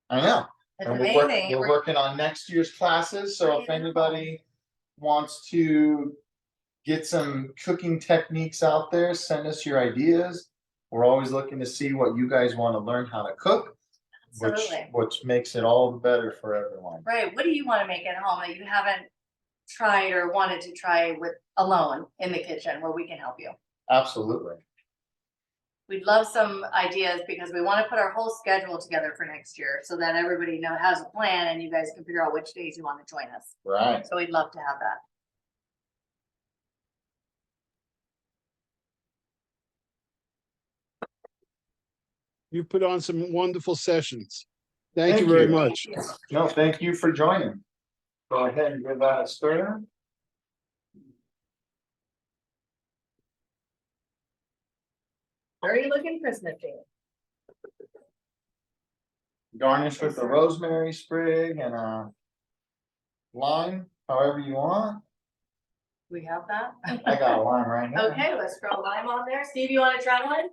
I know. It's And amazing. we're working on next year's classes, so if I know. anybody wants to get some cooking techniques out there, send us your ideas. We're always looking to see what you guys want to learn how to cook, Absolutely. which makes it all the better for everyone. Right. What do you want to make at home that you haven't tried or wanted to try with alone in the kitchen where we can help you? Absolutely. We'd love some ideas because we want to put our whole schedule together for next year so that everybody has a plan and you guys can figure out which days you want to join us. Right. So we'd love to have that. You put on some wonderful sessions. Thank you very much. No, thank you for joining. Go ahead and give that a stir. Very looking Christmassy. Garnish with a rosemary sprig and a lime, however you want. We have that. I got a lime right here. Okay, let's throw lime on there. Steve, you want to try one?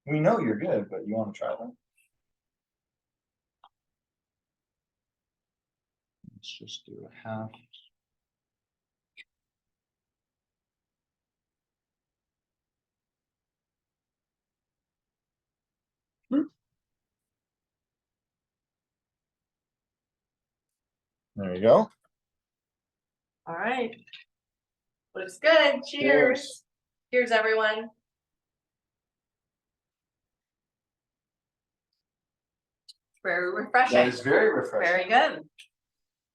We know you're good, but you want to try one? Let's just do a half. There you go. All right. Looks good. Cheers. Cheers, everyone. Very refreshing. That is very refreshing. Very good.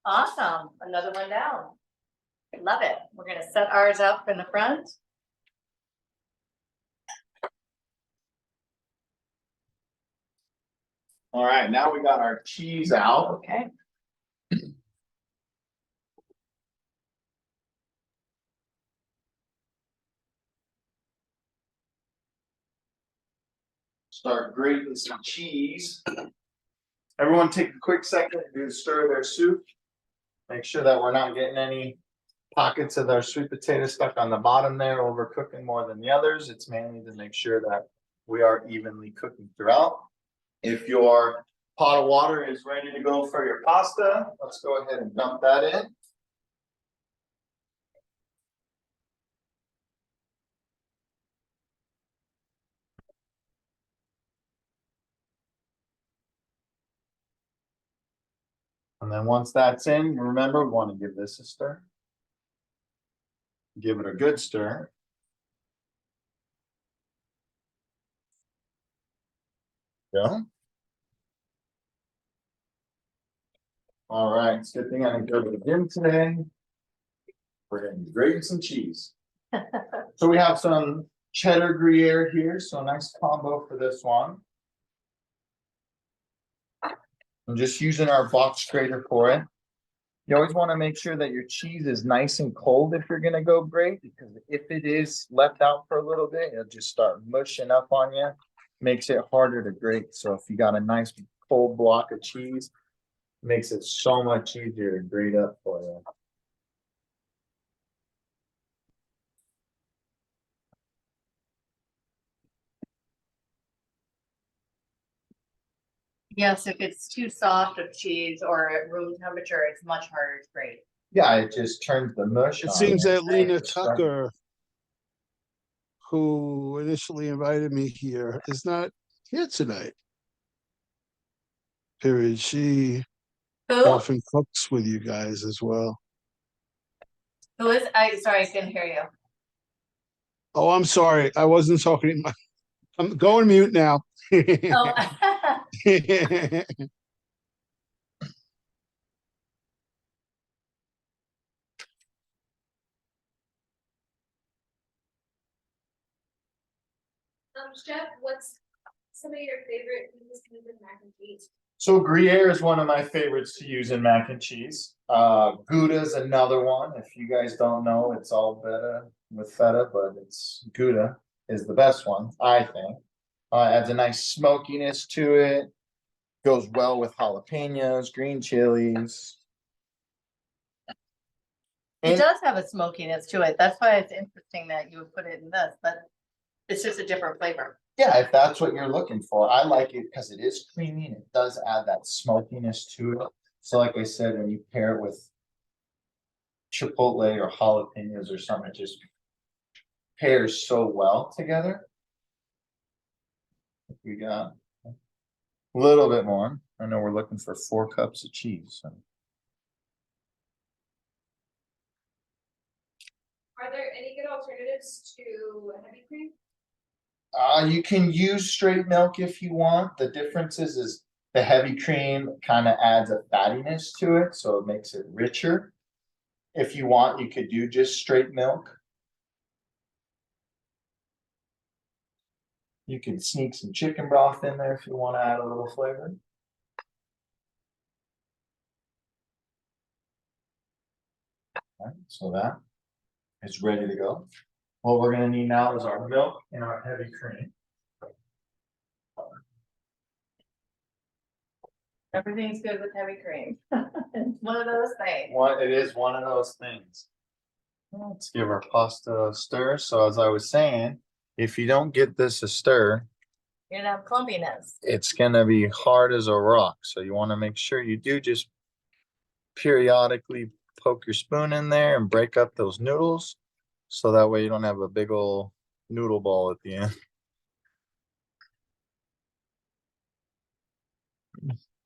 Awesome. Another one down. Love it. We're gonna set ours up in the front. All right, now we got our cheese out. Okay. Start grating some cheese. Everyone take a quick second to stir their soup. Make sure that we're not getting any pockets of our sweet potato stuck on the bottom there, overcooking more than the others. It's mainly to make sure that we are evenly cooking throughout. If your pot of water is ready to go for your pasta, let's go ahead and dump that in. And then once that's in, remember, we want to give this a stir. Give it a good stir. Go. All right, it's a good thing I didn't go to the gym today. We're gonna be grating some cheese. So we have some cheddar Gruyere here, so a nice combo for this one. I'm just using our box grater for it. You always want to make sure that your cheese is nice and cold if you're gonna go grate, because if it is left out for a little bit, it'll just start mushing up on you. Makes it harder to grate. So if you got a nice cold block of cheese, makes it so much easier to grate up for you. Yes, if it's too soft of cheese or at room temperature, it's much harder to grate. Yeah, it just turns the mush It on seems you. that Lena It's starting- Tucker, who initially invited me here, is not here tonight. Period. She Who? often cooks with you guys as well. Who is, sorry, I couldn't hear you. Oh, I'm sorry. I wasn't talking. I'm going mute now. Oh. Chef, what's some of your favorite things to use in mac and cheese? So Gruyere is one of my favorites to use in mac and cheese. Gouda is another one. If you guys don't know, it's all feta with feta, but it's Gouda is the best one, I think. Adds a nice smokiness to it. Goes well with jalapenos, green chilies. It And- does have a smokiness to it. That's why it's interesting that you would put it in this, but it's just a different flavor. Yeah, if that's what you're looking for, I like it because it is creamy and it does add that smokiness to it. So like I said, when you pair it with chipotle or jalapenos or something, it just pairs so well together. We got a little bit more. I know we're looking for 4 cups of cheese. So. Are there any good alternatives to heavy cream? You can use straight milk if you want. The difference is the heavy cream kind of adds a fattiness to it, so it makes it richer. If you want, you could do just straight milk. You can sneak some chicken broth in there if you want to add a little flavor. Alright, so that is ready to go. What we're gonna need now is our milk and our heavy cream. Everything's good with heavy cream. It's one of those things. It is one of those things. Let's give our pasta a stir. So as I was saying, if you don't get this a stir, You're gonna have clumpiness. it's gonna be hard as a rock. So you want to make sure you do just periodically poke your spoon in there and break up those noodles. So that way you don't have a big old noodle ball at the end.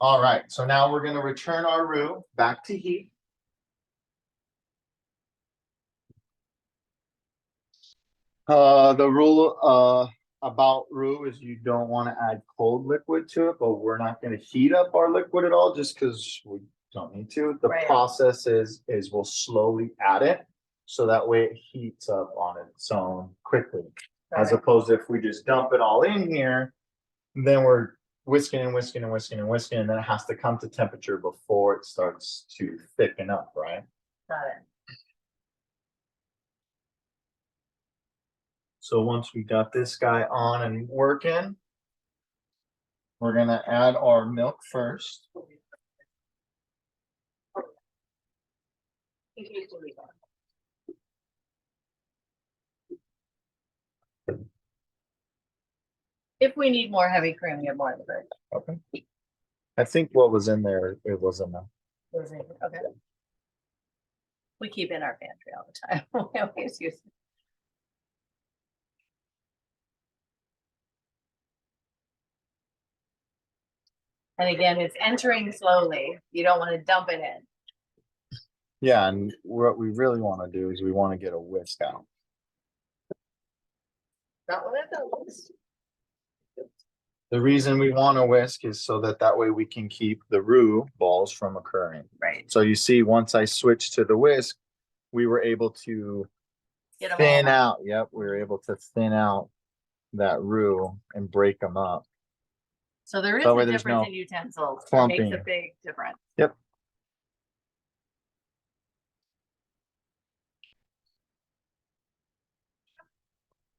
All right, so now we're gonna return our roux back to heat. The rule about roux is you don't want to add cold liquid to it, but we're not going to heat up our liquid at all just because we don't need to. The Right. process is we'll slowly add it so that way it heats up on its own quickly. As Right. opposed to if we just dump it all in here, then we're whisking and whisking and whisking and whisking, and then it has to come to temperature before it starts to thicken up, right? Got it. So once we got this guy on and working, we're gonna add our milk first. If we need more heavy cream, we have more of the bird. Okay. I think what was in there, it was enough. Okay. We keep in our pantry all the time. We always use. And again, it's entering slowly. You don't want to dump it in. Yeah, and what we really want to do is we want to get a whisk out. Not what it does. The reason we want a whisk is so that way we can keep the roux balls from occurring. Right. So you see, once I switched to the whisk, we were able to Get 'em thin all out. Yep, we were able to thin out that roux and break them up. So there is That a way there's difference no in utensils. It makes a clumping. big difference. Yep.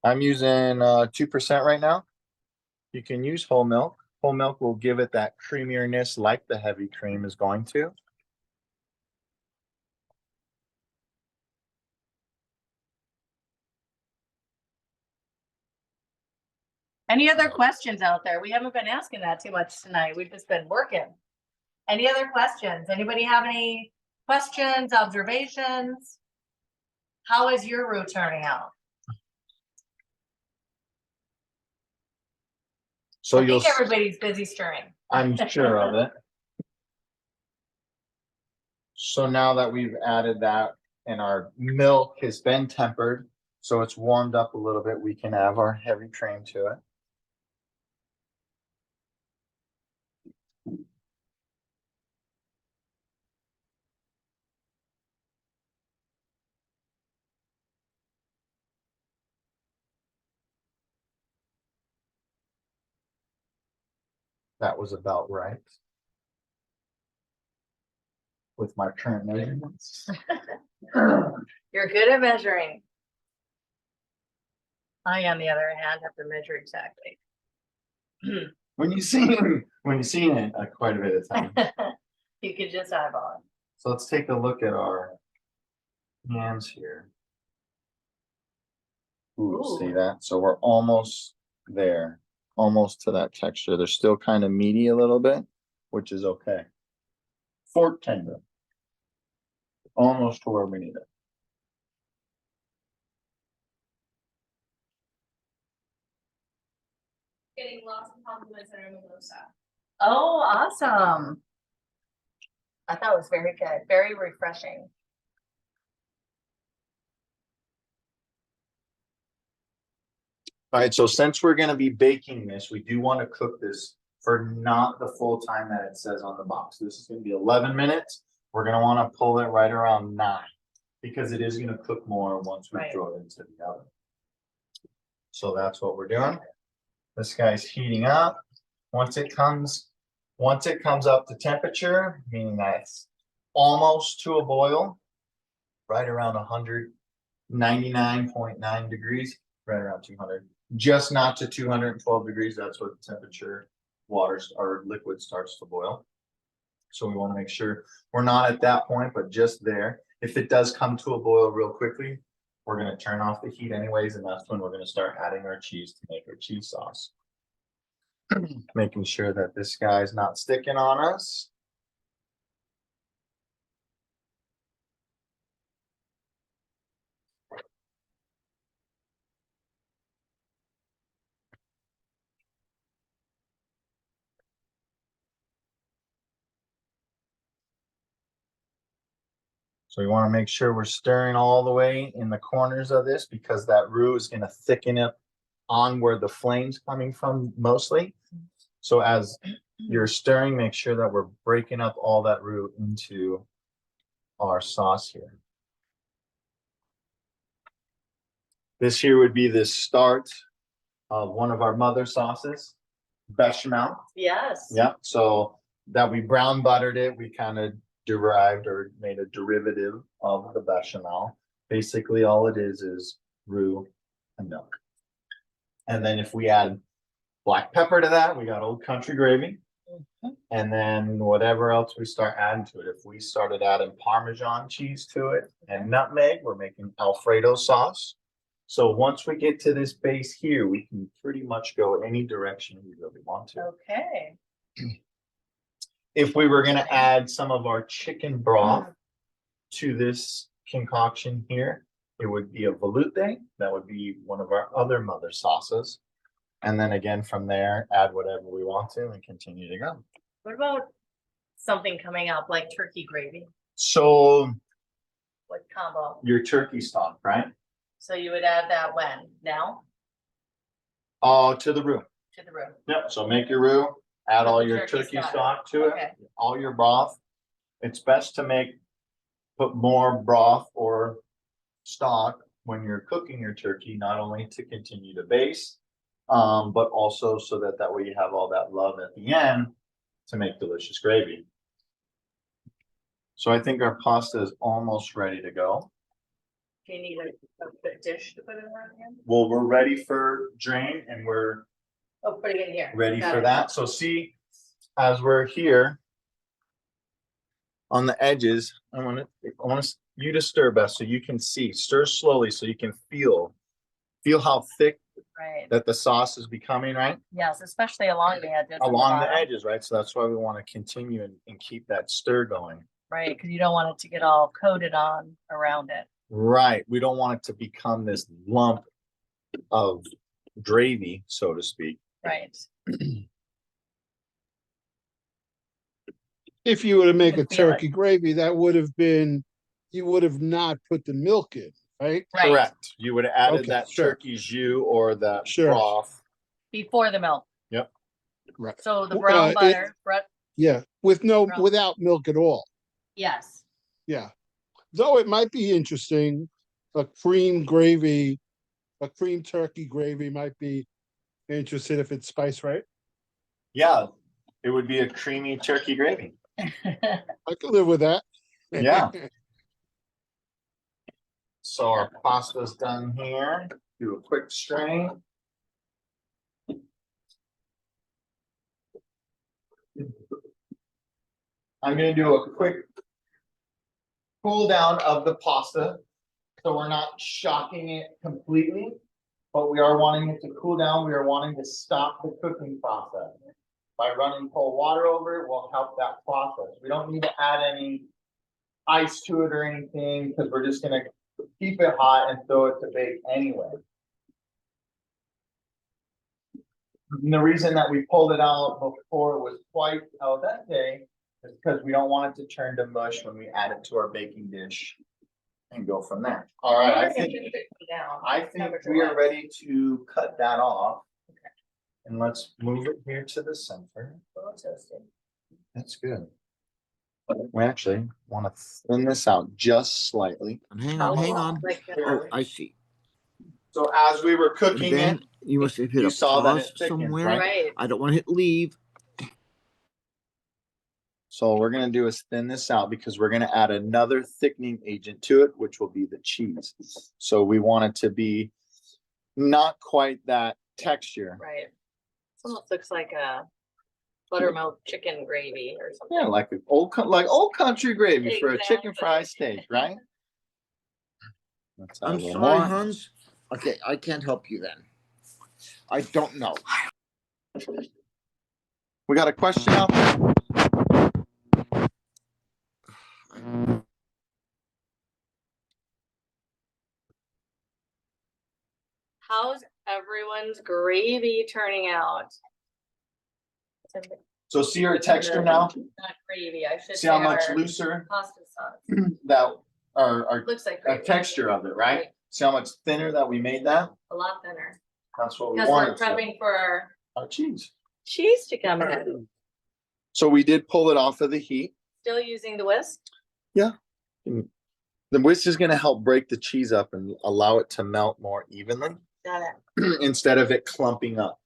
I'm using 2% right now. You can use whole milk. Whole milk will give it that creamierness like the heavy cream is going to. Any other questions out there? We haven't been asking that too much tonight. We've just been working. Any other questions? Anybody have any questions, observations? How is your roux turning out? So I think everybody's busy stirring. I'm sure of it. So now that we've added that and our milk has been tempered, so it's warmed up a little bit, we can have our heavy cream to it. That was about right. With my current measurements. You're good at measuring. I, on the other hand, have to measure exactly. When you see it quite a bit of time. You could just eyeball it. So let's take a look at our hands here. Ooh, see that? So we're almost there, almost to that texture. They're still kind of meaty a little bit, which is okay. Fork tender. Almost to where we need it. Getting lots of compliments on our mimosa. Oh, awesome. I thought it was very good, very refreshing. All right, so since we're gonna be baking this, we do want to cook this for not the full time that it says on the box. This is gonna be 11 minutes. We're gonna want to pull it right around 9 because it is gonna cook more once we Right. throw it into the oven. So that's what we're doing. This guy's heating up. Once it comes up to temperature, meaning that it's almost to a boil, right around 199.9 degrees, right around 200, just not to 212 degrees. That's what the temperature water or liquid starts to boil. So we want to make sure we're not at that point, but just there. If it does come to a boil real quickly, we're going to turn off the heat anyways, and that's when we're going to start adding our cheese to make our cheese sauce. Making sure that this guy's not sticking on us. So we want to make sure we're stirring all the way in the corners of this because that roux is going to thicken up on where the flame's coming from mostly. So as you're stirring, make sure that we're breaking up all that roux into our sauce here. This here would be the start of one of our mother sauces. bechamel. Yes. Yeah, so that we brown buttered it, we kind of derived or made a derivative of the bechamel. Basically, all it is roux and milk. And then if we add black pepper to that, we got Old Country gravy. And then whatever else we start adding to it, if we started adding Parmesan cheese to it and nutmeg, we're making Alfredo sauce. So once we get to this base here, we can pretty much go any direction we really want to. Okay. If we were gonna add some of our chicken broth to this concoction here, it would be a velouté. That would be one of our other mother sauces. And then again, from there, add whatever we want to and continue to go. What about something coming up like turkey gravy? So What combo? your turkey stock, right? So you would add that when? Now To the roux. to the roux? Yep, so make your roux, add With all the your turkey turkey stock. stock to it, Okay. all your broth. It's best to put more broth or stock when you're cooking your turkey, not only to continue to baste, but also so that way you have all that love at the end to make delicious gravy. So I think our pasta is almost ready to go. Do you need a dish to put it around here? Well, we're ready for drain and we're Oh, put it in here. ready Got for it. that. So see, as we're here on the edges, I want you to stir, Beth, so you can see. Stir slowly so you can feel how thick Right. that the sauce is becoming, right? Yes, especially along the edges. and Along the bottom. edges, right? So that's why we want to continue and keep that stir going. Right, because you don't want it to get all coated on around it. Right. We don't want it to become this lump of gravy, so to speak. Right. If you were to make can a feel it. turkey gravy, that would have been, you would have not put the milk in, right? Right. Correct. You would have added Okay, that sure. turkey jus or that Sure. broth. Before the milk. Right. So the Well, brown it- butter, Yeah, Brown. without milk at all. yes. Yeah. Though it might be interesting, a cream gravy, a cream turkey gravy might be interesting if it's spiced right. Yeah, it would be a creamy turkey gravy. I could live with that. Yeah. So our pasta's done here. Do a quick strain. I'm gonna do a quick cool down of the pasta. So we're not shocking it completely, but we are wanting it to cool down. We are wanting to stop the cooking process. By running cold water over it will help that process. We don't need to add any ice to it or anything, because we're just gonna keep it hot and throw it to bake anyway. And the reason that we pulled it out before it was quite al dente is because we don't want it to turn to mush when we add it to our baking dish and go from there. All right, I think we are ready to cut that off. And let's move it here to the center. That's good. We actually want to thin this out just slightly. Hang on. Oh, I see. So as we were And cooking it, then you must have hit you a saw that pause it thickens, somewhere. right? Right. I don't want to hit leave. So we're gonna do is thin this out because we're gonna add another thickening agent to it, which will be the cheese. So we want it to be not quite that texture. Right. It almost looks like a buttermilk chicken gravy or something. Yeah, like old country gravy for a chicken Exactly. fried steak, right? Let's add a I'm little sorry, more. Hans. Okay, I can't help you then. I don't know. We got a question out there? How's everyone's gravy turning out? So see our texture now? Not gravy, I should See how say much our looser pasta sauce. that our Looks like a gravy. texture of it, right? See how much thinner that we made that? A lot thinner. That's what we Because we're wanted. to. prepping for Our cheese. cheese to come in. So we did pull it off of the heat. Still using the whisk? The whisk is gonna help break the cheese up and allow it to melt more evenly Got it. instead of it clumping up.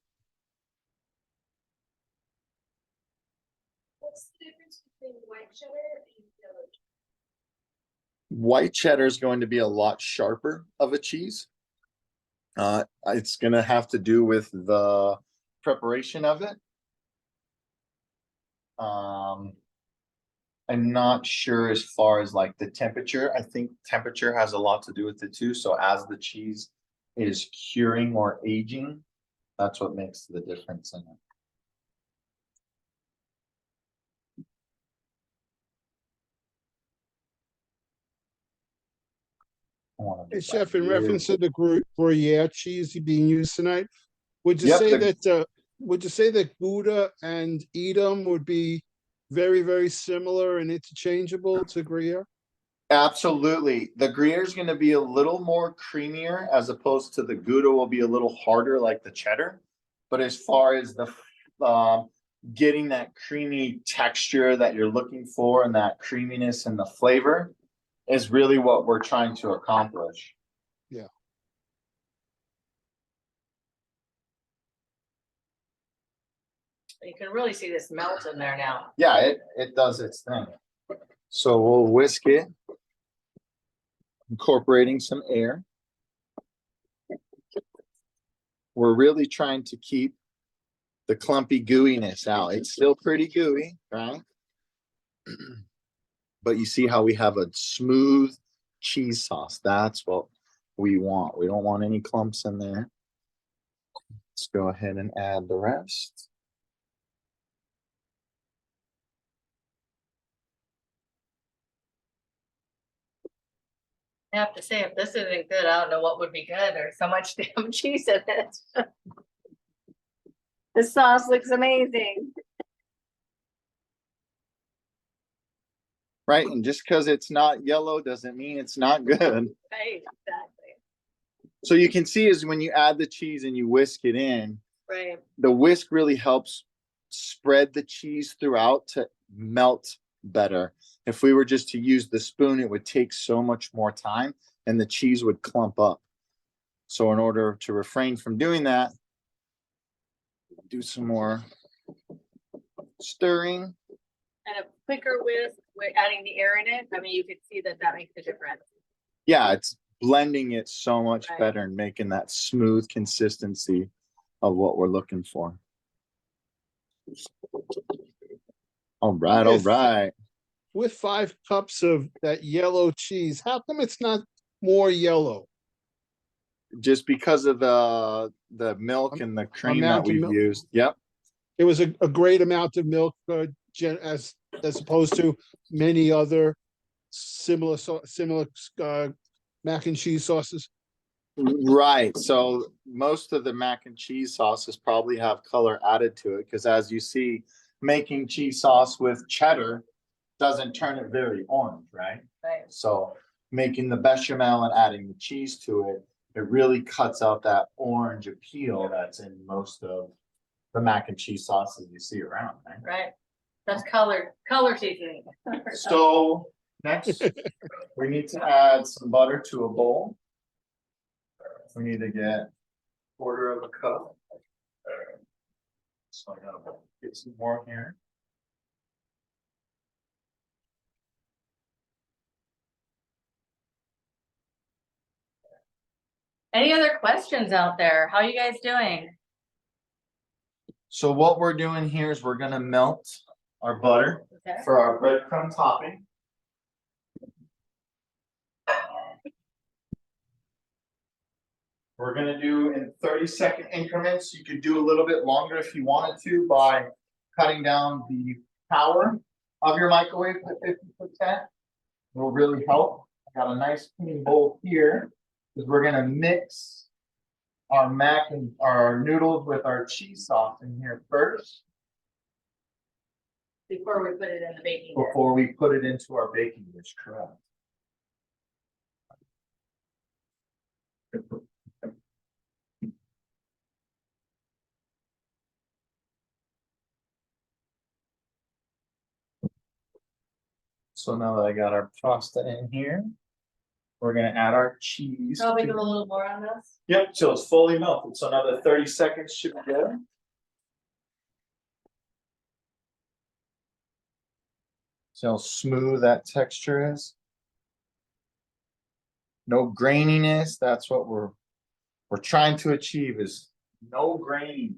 the difference between white cheddar and yellow? White cheddar is going to be a lot sharper of a cheese. It's gonna have to do with the preparation of it. I'm not sure as far as like the temperature. I think temperature has a lot to do with it too. So as the cheese is curing or aging, that's what makes the difference in it. I wanna Hey, do Chef, that in reference really- to the Gruyere cheese being used tonight, would you Yep, say the- that, would you say that Gouda and Edam would be very, very similar and interchangeable to Gruyere? Absolutely. The Gruyere is going to be a little more creamier as opposed to the Gouda will be a little harder like the cheddar. But as far as the getting that creamy texture that you're looking for and that creaminess and the flavor is really what we're trying to accomplish. You can really see this melt in there now. Yeah, it does its thing. So we'll whisk it, incorporating some air. We're really trying to keep the clumpy gooiness out. It's still pretty gooey, right? But you see how we have a smooth cheese sauce. That's what we want. We don't want any clumps in there. Let's go ahead and add the rest. I have to say, if this isn't good, I don't know what would be good. There's so much damn cheese in it. This sauce looks amazing. Right, and just because it's not yellow doesn't mean it's not good. Right, exactly. So you can see is when you add the cheese and you whisk it in, Right. the whisk really helps spread the cheese throughout to melt better. If we were just to use the spoon, it would take so much more time and the cheese would clump up. So in order to refrain from doing that, do some more stirring. And a quicker whisk, with adding the air in it. I mean, you could see that that makes a difference. Yeah, it's blending it so much Right. better and making that smooth consistency of what we're looking for. All right, all Yes. right. With 5 cups of that yellow cheese, how come it's not more yellow? Just because of the milk and the cream that Amount of we've milk. used. Yep. It was a great amount of milk, as opposed to many other similar mac and cheese sauces. Right. So most of the mac and cheese sauces probably have color added to it because as you see, making cheese sauce with cheddar doesn't turn it very orange, right? Right. So making the bechamel and adding the cheese to it, it really cuts out that orange appeal that's in most of the mac and cheese sauces you see around, right? Right. That's color seasoning. So next, we need to add some butter to a bowl. We need to get 1/4 of a cup. So I gotta get some more here. Any other questions out there? How are you guys doing? So what we're doing here is we're gonna melt our butter Okay. for our breadcrumb topping. We're gonna do in 30-second increments. You could do a little bit longer if you wanted to by cutting down the power of your microwave to 50%. Will really help. I got a nice clean bowl here because we're gonna mix our mac and our noodles with our cheese sauce in here first Before we put it in the baking dish. before we put it into our baking dish, correct? So now that I got our pasta in here, we're gonna add our cheese. Probably to- do a little more on this. Yep, so it's fully melted, so another 30 seconds should be good. See how smooth that texture is? No graininess, that's what we're trying to achieve is no graininess.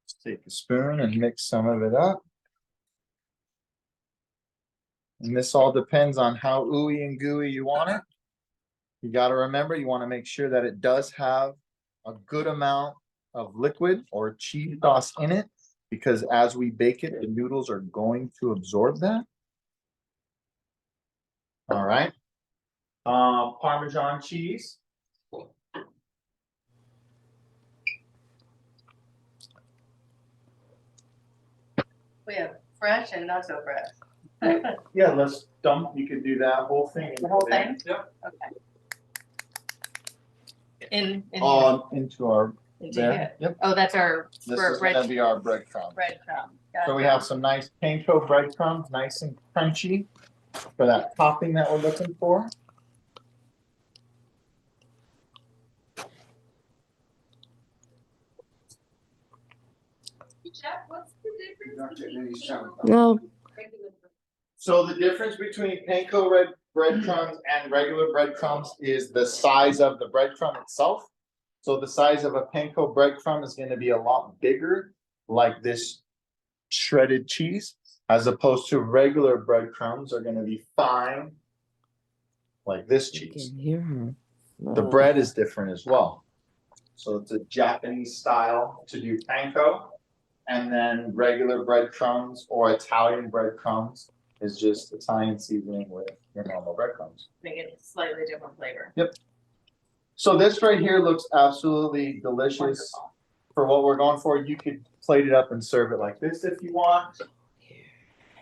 Let's take a spoon and mix some of it up. And this all depends on how ooey and gooey you want it. You gotta remember, you wanna make sure that it does have a good amount of liquid or cheese sauce in it, because as we bake it, the noodles are going to absorb that. All right. Parmesan cheese. We have fresh and not so fresh. Yeah, let's dump, you could do that whole thing. The whole thing? Yep. Okay. In Into our, into there, here. yep. Oh, that's our This for is gonna be our breadcrumb. breadcrumb. So we have some nice panko breadcrumbs, nice and crunchy for that topping that we're looking for. Jeff, what's the difference between panko No. and regular? So the difference between panko red breadcrumbs and regular breadcrumbs is the size of the breadcrumb itself. So the size of a panko breadcrumb is gonna be a lot bigger, like this shredded cheese, as opposed to regular breadcrumbs are gonna be fine, like this cheese. The bread is different as well. So it's a Japanese style to do panko. And then regular breadcrumbs or Italian breadcrumbs is just Italian seasoning with your normal breadcrumbs. Make it a slightly different flavor. So this right here looks absolutely delicious. Wonderful. For what we're going for, you could plate it up and serve it like this if you want.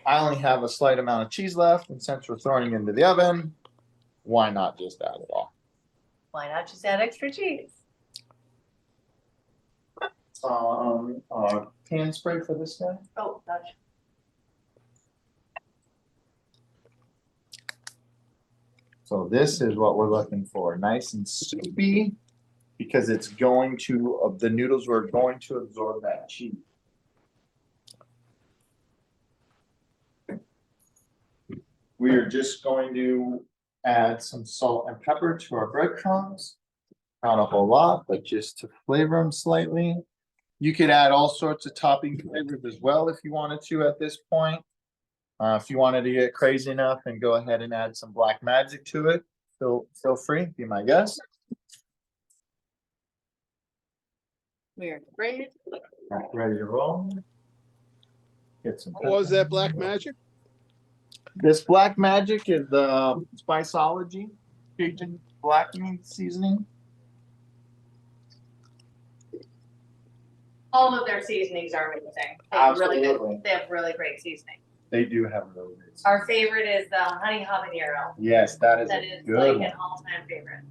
I only have a slight amount of cheese left, and since we're throwing it into the oven, why not just add it all? Why not just add extra cheese? Pan spray for this guy. Oh, gosh. So this is what we're looking for, nice and soupy, because it's going to, the noodles were going to absorb that cheese. We are just going to add some salt and pepper to our breadcrumbs. Not a whole lot, but just to flavor them slightly. You could add all sorts of topping flavors as well if you wanted to at this point. If you wanted to get crazy enough and go ahead and add some black magic to it, feel free, be my guest. We're great. Ready to roll. Get some. What was that black magic? This black magic is the Spiceology Cajun blackening seasoning. All of their seasonings are amazing. They have really Absolutely. good, they have really great seasoning. They do have really good. Our favorite is the honey habanero. Yes, that is That a is good like one. an all-time favorite.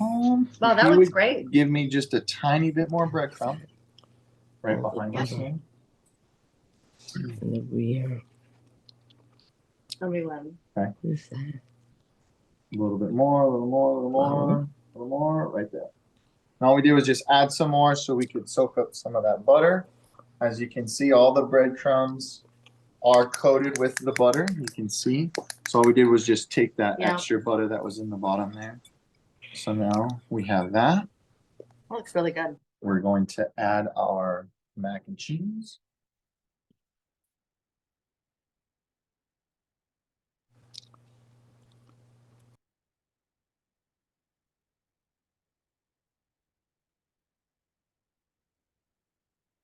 Wow, Wow, that looks great. Give me just a tiny bit more breadcrumb. Right behind the scene. The Gruyere. Everyone. Who's that? A little bit more, a little more, a little more, a little more, right there. And all we do is just add some more so we could soak up some of that butter. As you can see, all the breadcrumbs are coated with the butter, you can see. So all we did was just take that Yeah. extra butter that was in the bottom there. So now we have that. That looks really good. We're going to add our mac and cheese.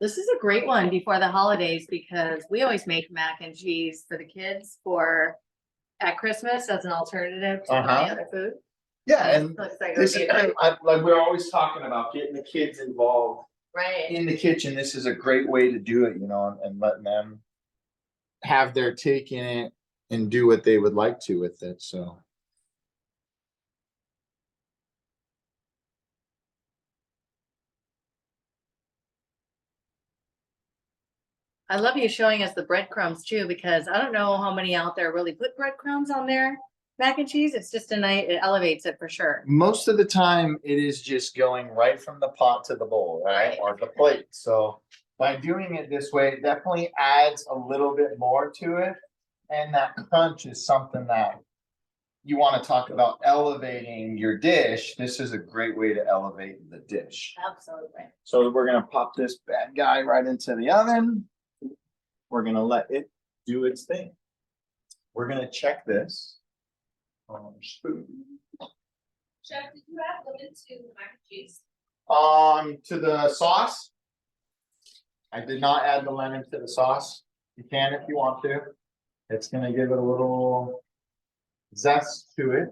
This is a great one before the holidays because we always make mac and cheese for the kids at Christmas as an alternative to any other food. Yeah, and Looks like it this would is be a kind great of, like we're always talking about getting the kids involved right. in the kitchen. This is a great way to do it, and letting them have their take in it and do what they would like to with it, so. I love you showing us the breadcrumbs too, because I don't know how many out there really put breadcrumbs on their mac and cheese. It's just it elevates it for sure. Most of the time, it is just going right from the pot to the bowl, right? Right. Or the plate, so by doing it this way, it definitely adds a little bit more to it. And that crunch is something that you want to talk about elevating your dish. This is a great way to elevate the dish. Absolutely. So we're gonna pop this bad guy right into the oven. We're gonna let it do its thing. We're gonna check this. Spoon. Chef, did you add lemon to mac and cheese? To the sauce. I did not add the lemon to the sauce. You can if you want to. It's gonna give it a little zest to it.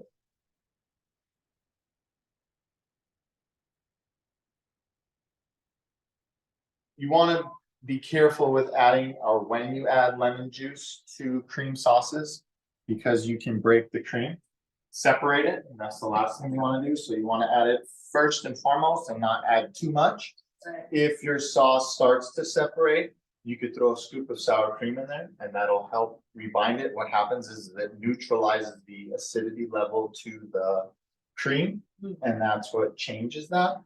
You want to be careful with adding or when you add lemon juice to cream sauces because you can break the cream, separate it, and that's the last thing you want to do. So you want to add it first and foremost and not add too much. Right. If your sauce starts to separate, you could throw a scoop of sour cream in there and that'll help rebind it. What happens is it neutralizes the acidity level to the cream, and that's what changes that.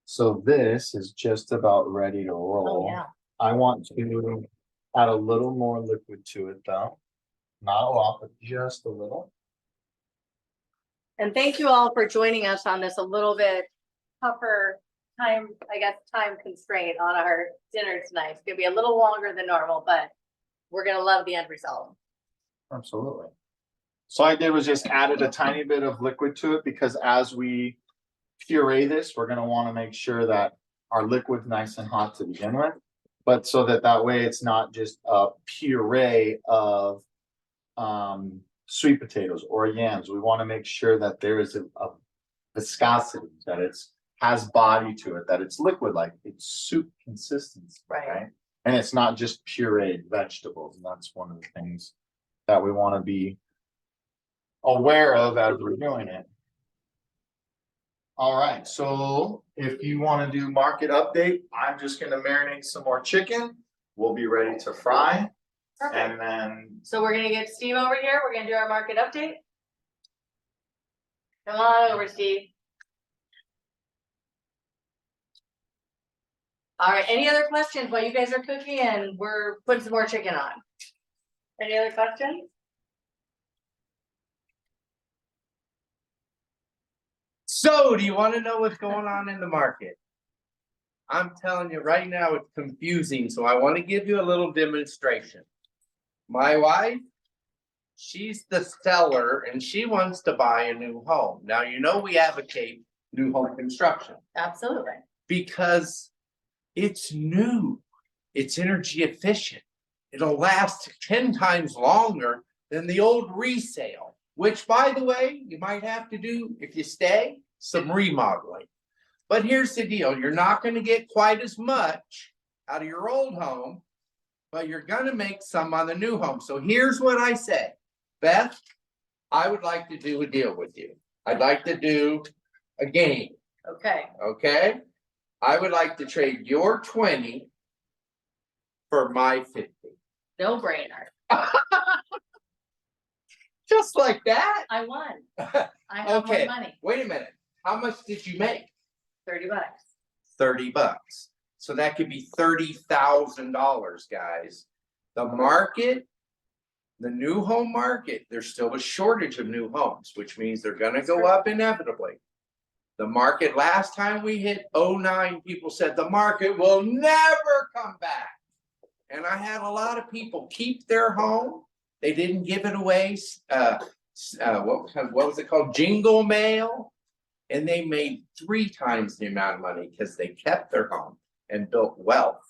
So this is just about ready to roll. Oh, yeah. I want to add a little more liquid to it though. Not a lot, but just a little. And thank you all for joining us on this a little bit tougher time, I guess, time constraint on our dinner tonight. It's gonna be a little longer than normal, but we're gonna love the end result. Absolutely. So I did was just added a tiny bit of liquid to it because as we puree this, we're gonna wanna make sure that our liquid's nice and hot to begin with. But so that way it's not just a puree of sweet potatoes or yams. We wanna make sure that there is a viscosity, that has body to it, that it's liquid, like it's soup consistency, right? And it's not just pureed vegetables, and that's one of the things that we want to be aware of as we're doing it. All right, so if you want to do market update, I'm just gonna marinate some more chicken. We'll be ready to fry, Perfect. and then So we're gonna get Steve over here. We're gonna do our market update. Come on over, Steve. All right, any other questions while you guys are cooking and we're putting some more chicken on? Any other questions? So, do you want to know what's going on in the market? I'm telling you right now, it's confusing, so I want to give you a little demonstration. My wife, she's the seller and she wants to buy a new home. Now, you know, we advocate new home construction Absolutely. because it's new, it's energy efficient. It'll last 10 times longer than the old resale, which, by the way, you might have to do, if you stay, some remodeling. But here's the deal, you're not going to get quite as much out of your old home, but you're going to make some on the new home. So here's what I say, Beth, I would like to do a deal with you. I'd like to do a game. Okay. Okay? I would like to trade your 20 for my 50. No brainer. Just like that? I won. I have more Okay, money. wait a minute. How much did you make? $30. $30. So that could be $30,000, guys. The market, the new home market, there's still a shortage of new homes, which means they're gonna go up inevitably. The market, last time we hit 09, people said the market will never come back. And I had a lot of people keep their home. They didn't give it away. What was it called? Jingle mail. And they made 3 times the amount of money because they kept their home and built wealth.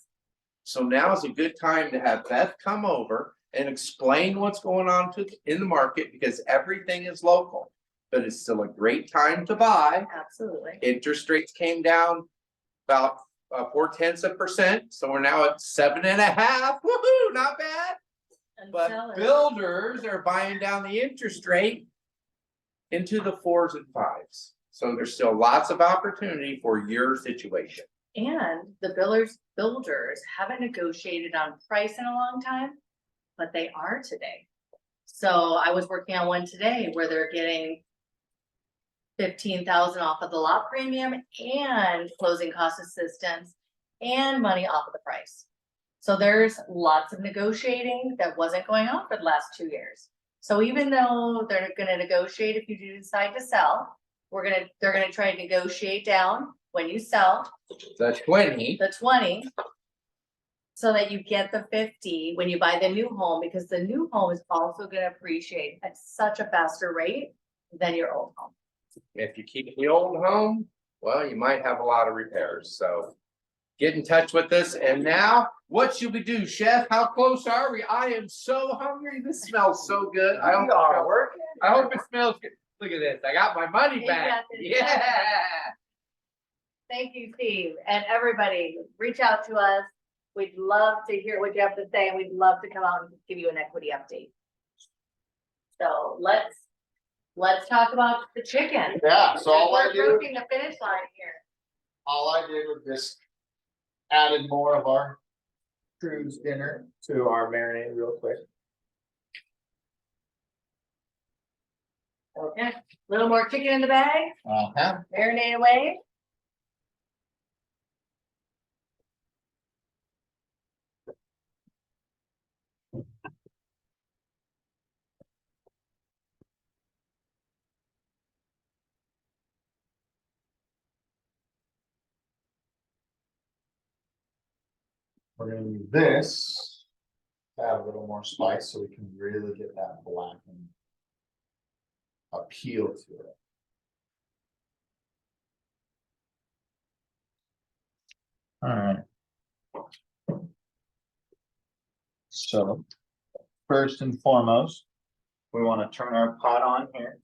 So now is a good time to have Beth come over and explain what's going on in the market, because everything is local. But it's still a great time to buy. Absolutely. Interest rates came down about 0.4%. So we're now at 7.5. Woohoo, not bad. And But sell it. builders are buying down the interest rate into the 4s and 5s. So there's still lots of opportunity for your situation. And the builders haven't negotiated on price in a long time, but they are today. So I was working on one today where they're getting 15,000 off of the lot premium and closing cost assistance and money off of the price. So there's lots of negotiating that wasn't going on for the last 2 years. So even though they're gonna negotiate if you do decide to sell, they're gonna try to negotiate down when you sell The 20, the 20. So that you get the 50 when you buy the new home, because the new home is also gonna appreciate at such a faster rate than your old home. if you keep the old home, well, you might have a lot of repairs, so. Get in touch with us, and now, what should we do, chef? How close are we? I am so hungry, this smells so good. I hope it smells good. Look at this, I got my money You back, got this. yeah. Thank you, Steve, and everybody, reach out to us. We'd love to hear what you have to say, and we'd love to come out and give you an equity update. So let's talk about the chicken. Yeah, so all I We're did, approaching the finish line here. was just added more of our cruise dinner to our marinade real quick. Okay, a little more chicken in the bag, Uh-huh. marinate away. We're gonna use this to add a little more spice so we can really get that blackened appeal to it. All right. So first and foremost, we want to turn our pot on here.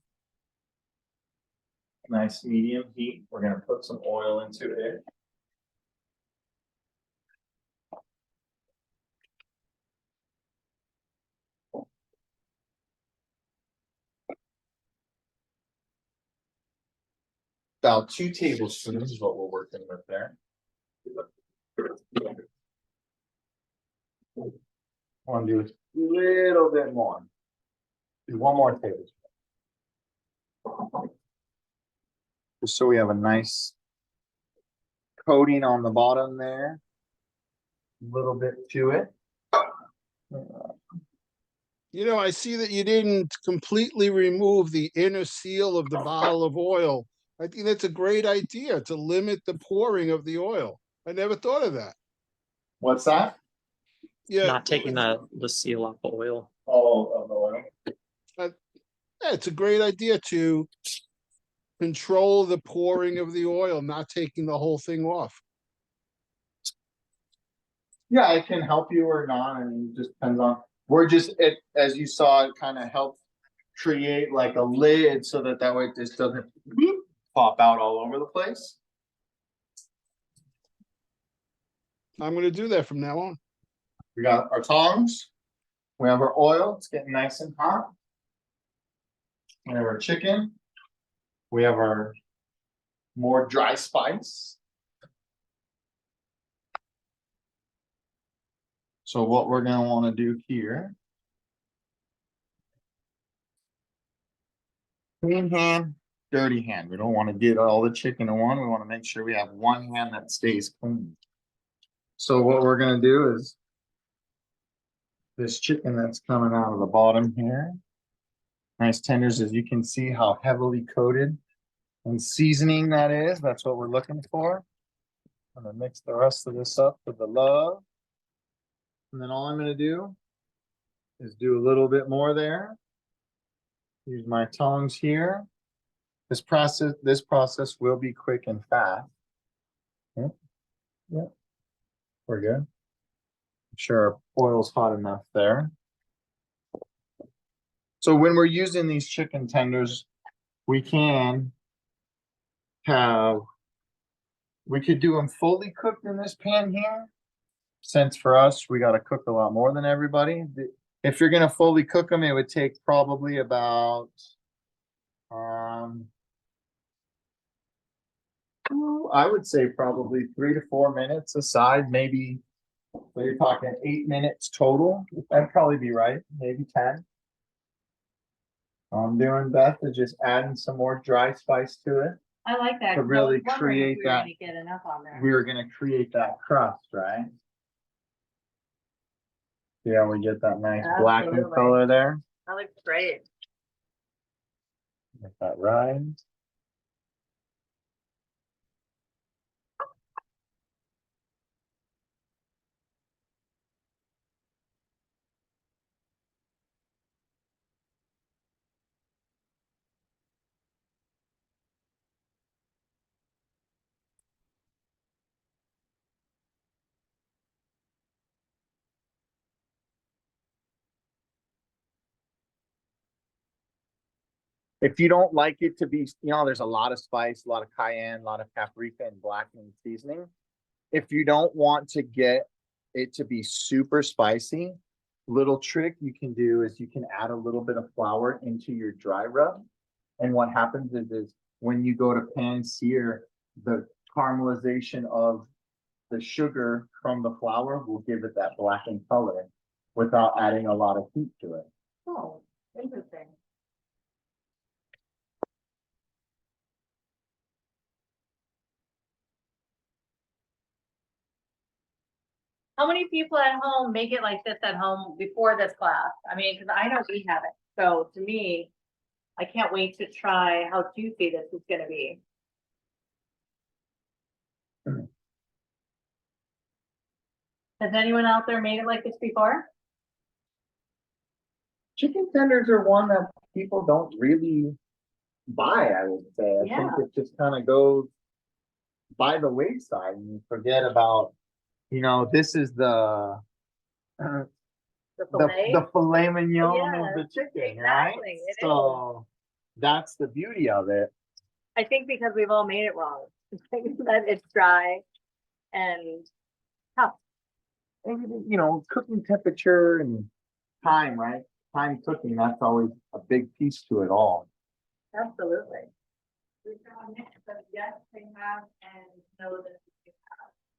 Nice medium heat. We're gonna put some oil into it. About 2 tablespoons is what we're working with there. Want to do a little bit more. Do 1 more tablespoon. Just so we have a nice coating on the bottom there. A little bit to it. You know, I see that you didn't completely remove the inner seal of the bottle of oil. I think that's a great idea to limit the pouring of the oil. I never thought of that. What's that? Yeah, Not taking the seal off the oil. All of the oil. yeah, it's a great idea to control the pouring of the oil, not taking the whole thing off. Yeah, it can help you or not, and it just depends on. As you saw, it kind of helped create like a lid so that way this doesn't pop out all over the place. I'm going to do that from now on. We got our tongs. We have our oil. It's getting nice and hot. We have our chicken. We have our more dry spice. So what we're gonna want to do here. Clean hand, dirty hand. We don't want to get all the chicken in one. We want to make sure we have one hand that stays clean. So what we're gonna do is this chicken that's coming out of the bottom here. Nice tenders, as you can see how heavily coated and seasoning that is. That's what we're looking for. I'm gonna mix the rest of this up with the love. And then all I'm gonna do is do a little bit more there. Use my tongs here. This process will be quick and fast. Yep. Yep. We're good. I'm sure our oil's hot enough there. So when we're using these chicken tenders, we could do them fully cooked in this pan here. Since for us, we got to cook a lot more than everybody. If you're going to fully cook them, it would take probably about, I would say probably 3 to 4 minutes aside, maybe, so you're talking 8 minutes total. That'd probably be right, maybe 10. All I'm doing, Beth, is just adding some more dry spice to it. I like that. To 'cause I was really wondering if create we were that- gonna Get enough on there. We were gonna create that crust, right? See how we get that nice blackened Absolutely. color there? That looks great. Get that right. If you don't like it to be, there's a lot of spice, a lot of cayenne, a lot of paprika and blackened seasoning. If you don't want to get it to be super spicy, little trick you can do is you can add a little bit of flour into your dry rub. And what happens is when you go to pan sear, the caramelization of the sugar from the flour will give it that blackened color without adding a lot of heat to it. Oh, interesting. How many people at home make it like this at home before this class? I mean, because I know we haven't. So to me, I can't wait to try how juicy this is gonna be. Has anyone out there made it like this before? Chicken tenders are one that people don't really buy, I would say. I think Yeah. it just kind of goes by the wayside and you forget about, this is the The fillet? the filet mignon of the Yes, chicken, right? exactly, it So that's the beauty of it. I think because we've all made it wrong. That it's dry and tough. And, cooking temperature and time, right? Time cooking, that's always a big piece to it all. Absolutely. We've got a mix of yes, they have, and no, that they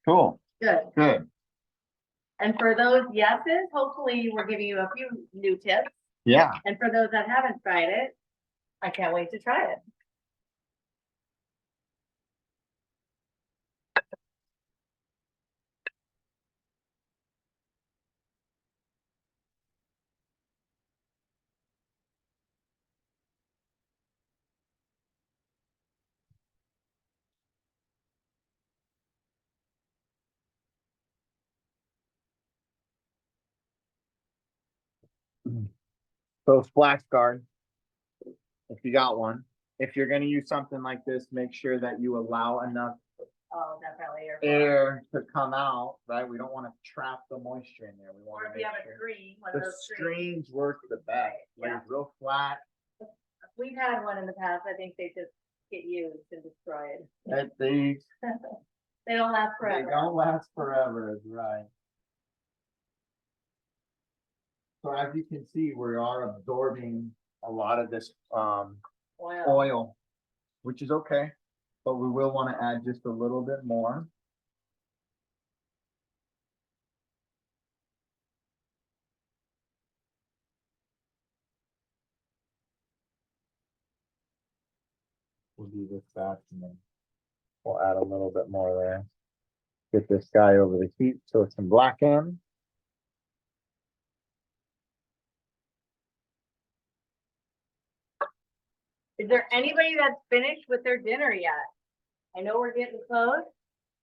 Cool, have. Good. good. And for those yeses, hopefully we're giving you a few new tips. Yeah. And for those that haven't tried it, I can't wait to try it. So splash guard, if you got one. If you're gonna use something like this, make sure that you allow enough Oh, definitely. air to come out, right? We don't wanna trap the moisture in there. We Or wanna if make you have a sure. screen, one of The those screens. screens work the best, Yeah. lays real flat. We've had one in the past. I think they just get used and destroyed. That they They don't last forever. don't last forever, is right. So as you can see, we are absorbing a lot of this oil, which is okay, but we will want to add just a little bit more. We'll do this fast and then we'll add a little bit more there. Get this guy over the heat so it's in blackened. Is there anybody that's finished with their dinner yet? I know we're getting close.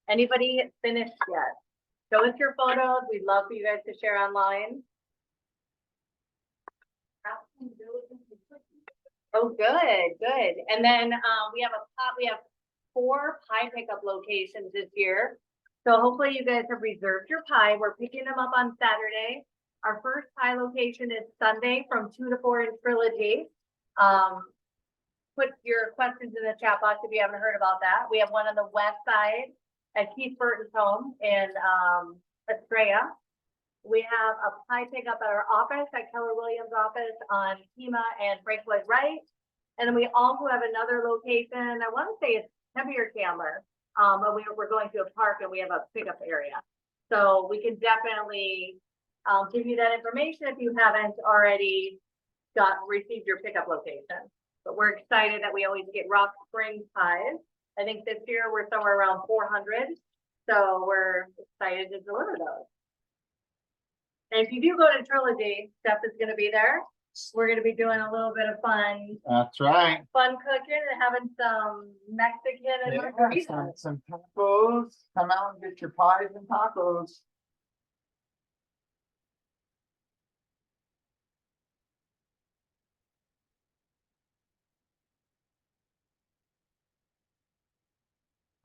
Anybody finished yet? Show us your photos. We'd love for you guys to share online. Oh, good, good. And then we have 4 pie pickup locations this year. So hopefully you guys have reserved your pie. We're picking them up on Saturday. Our first pie location is Sunday from 2 to 4 in Trilogy. Put your questions in the chat box if you haven't heard about that. We have one on the west side at Keith Burton's home in Estrella. We have a pie pickup at our office at Keller Williams' office on Kima and Frank Lloyd Wright. And then we also have another location, I want to say it's Tempe or Chandler. But we're going to a park and we have a pickup area. So we can definitely give you that information if you haven't already received your pickup location. But we're excited that we always get Rock Spring pies. I think this year we're somewhere around 400, so we're excited to deliver those. And if you do go to Trilogy, Steph is gonna be there. We're gonna be doing a little bit of fun That's right. cooking and having some Mexican and margaritas. Some tacos. Come out and get your pies and tacos.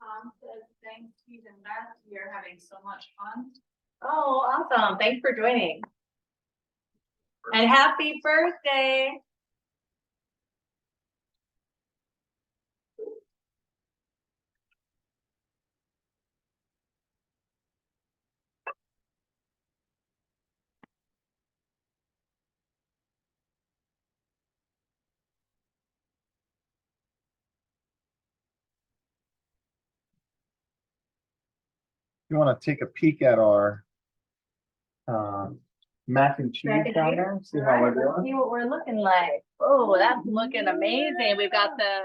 Tom says, thanks, Jude and Beth, we are having so much fun. Oh, awesome. Thanks for joining. And happy birthday. You want to take a peek at our mac and cheese Mac and down cheese? there? See how Alright, we're let's doing? see what we're looking like. Oh, that's looking amazing. We've got the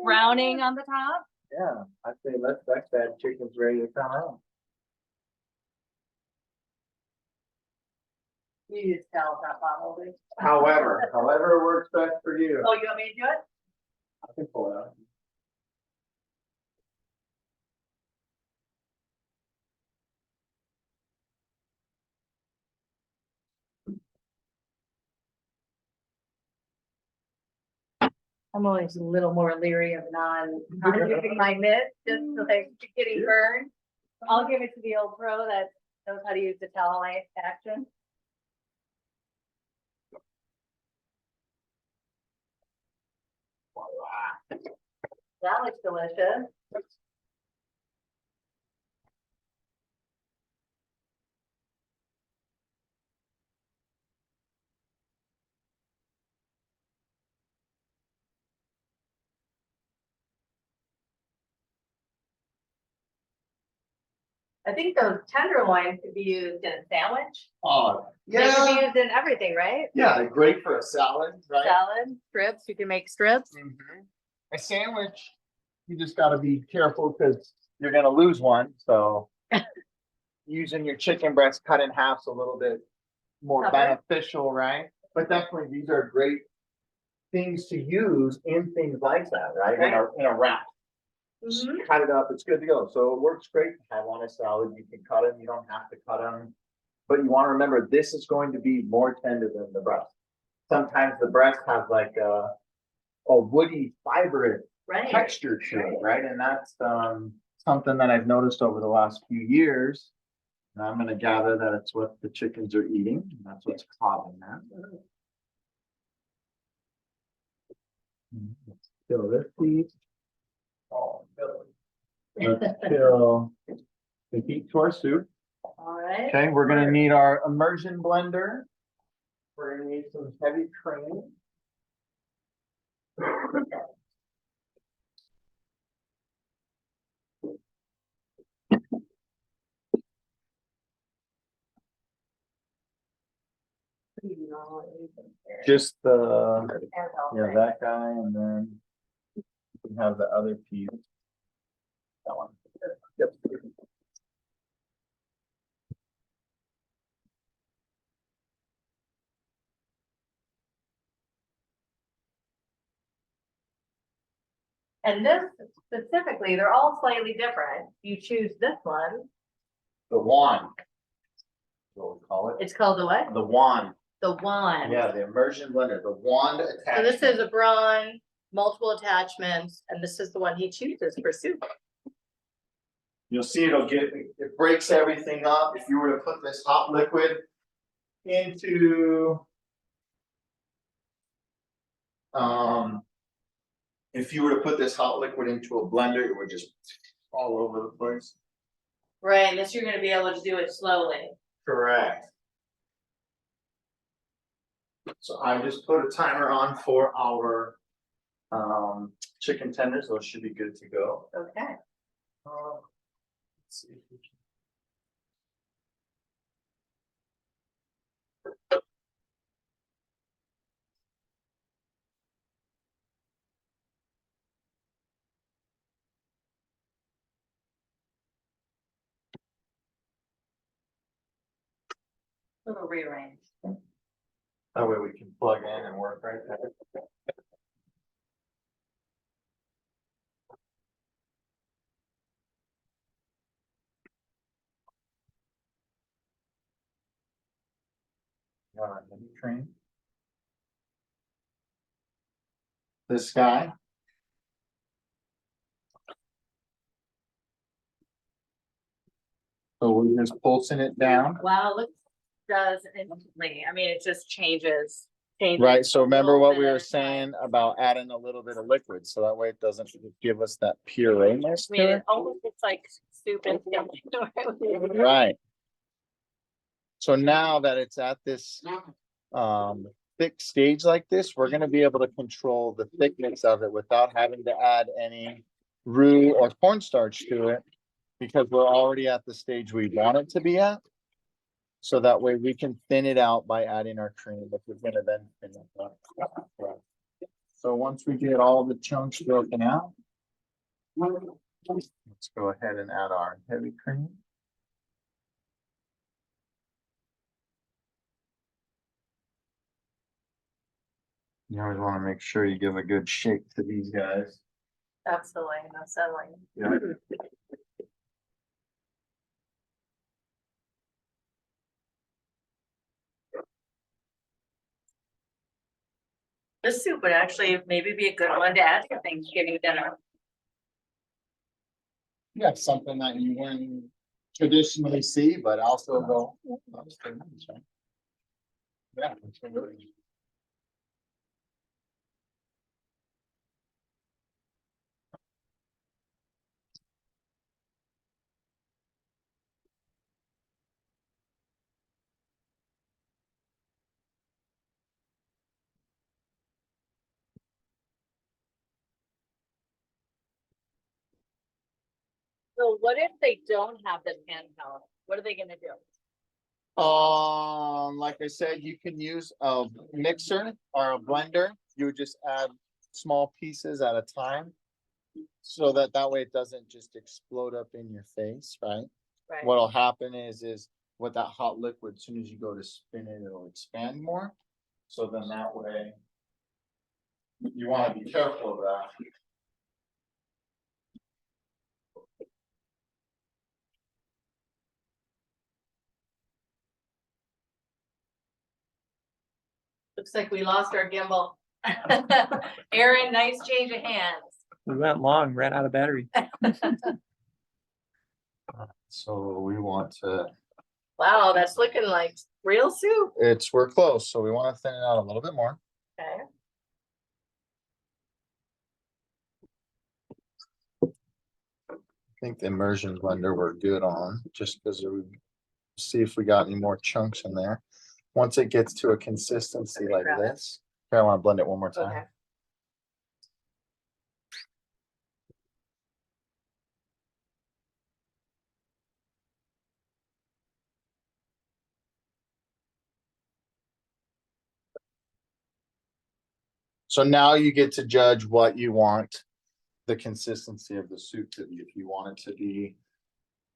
browning on the top. Yeah, I say let's that chicken's ready to come out. You just tell it's not bottled. However works best for you. Oh, you want me to do it? I can pull it out. I'm always a little more leery of not using my mitt, just so they keep getting burned. I'll give it to the old pro that knows how to use the towel action. That looks delicious. I think those tenderloins could be used in a sandwich. Oh, They could be yeah. used in everything, right? Yeah, they're great for a salad, right? Salad, strips, you can make strips. Mhm. A sandwich, you just gotta be careful because you're gonna lose one, so. Using your chicken breast cut in half's a little bit more Tougher. beneficial, right? But definitely, these are great things to use in things like that, right? In a wrap. Just Mhm. cut it up, it's good to go. So it works great to have on a salad. You can cut them, you don't have to cut them. But you want to remember, this is going to be more tender than the breast. Sometimes the breast has like a woody fibrous Right. texture to it, right? And that's something that I've noticed over the last few years. And I'm gonna gather that it's what the chickens are eating, and that's what's causing that. Let's kill this piece. Oh, let's kill the beet to our soup. All right. Okay, we're gonna need our immersion blender. We're gonna need some heavy cream. Just that guy, and then we have the other piece. That one. Yep. And this specifically, they're all slightly different. You choose this one. The wand. What we call it. It's called the what? The wand. The wand. Yeah, the immersion blender, the wand So attachment. this is a bronze, multiple attachments, and this is the one he chooses for soup. You'll see it breaks everything up. If you were to put this hot liquid into if you were to put this hot liquid into a blender, it would just all over the place. Right, and this you're gonna be able to do it slowly. Correct. So I just put a timer on for our chicken tenders. Those should be good to go. Okay. Let's see if we can. Little rearrange. That way we can plug in and work right there. Got our mini train. This guy. So we're just pulsing it down. Wow, look, does instantly. I mean, it just changes. Right, so remember what we Little were bit at a time. saying about adding a little bit of liquid, so that way it doesn't give us that pureness I mean, to it it. almost looks like soup and. Right. So now that it's at this thick stage like this, we're gonna be able to control the thickness of it without having to add any roux or cornstarch to it. Because we're already at the stage we want it to be at. So that way we can thin it out by adding our cream, if we're gonna then thin it up. So once we get all the chunks broken out, let's go ahead and add our heavy cream. You always want to make sure you give a good shake to these guys. Absolutely, no settling. Yeah. This soup would actually maybe be a good one to add to Thanksgiving dinner. Yeah, something that you wouldn't traditionally see, but also go. "Oh, that's pretty nice, right?" Yeah. That's really good. So what if they don't have the pan palette? What are they gonna do? Like I said, you can use a mixer or a blender. You would just add small pieces at a time. So that way it doesn't just explode up in your face, right? Right. What'll happen is with that hot liquid, as soon as you go to spin it, it'll expand more. So then that way. You wanna be careful of that. Looks like we lost our gimbal. Aaron, nice change of hands. We went long, ran out of battery. So we want to, Wow, that's looking like real soup. we're close, so we wanna thin it out a little bit more. Okay. I think the immersion blender we're good on, just because we see if we got any more chunks in there. Once it gets to a consistency like grab it. this, here, I want to blend it one more time. Okay. So now you get to judge what you want the consistency of the soup to be. If you want it to be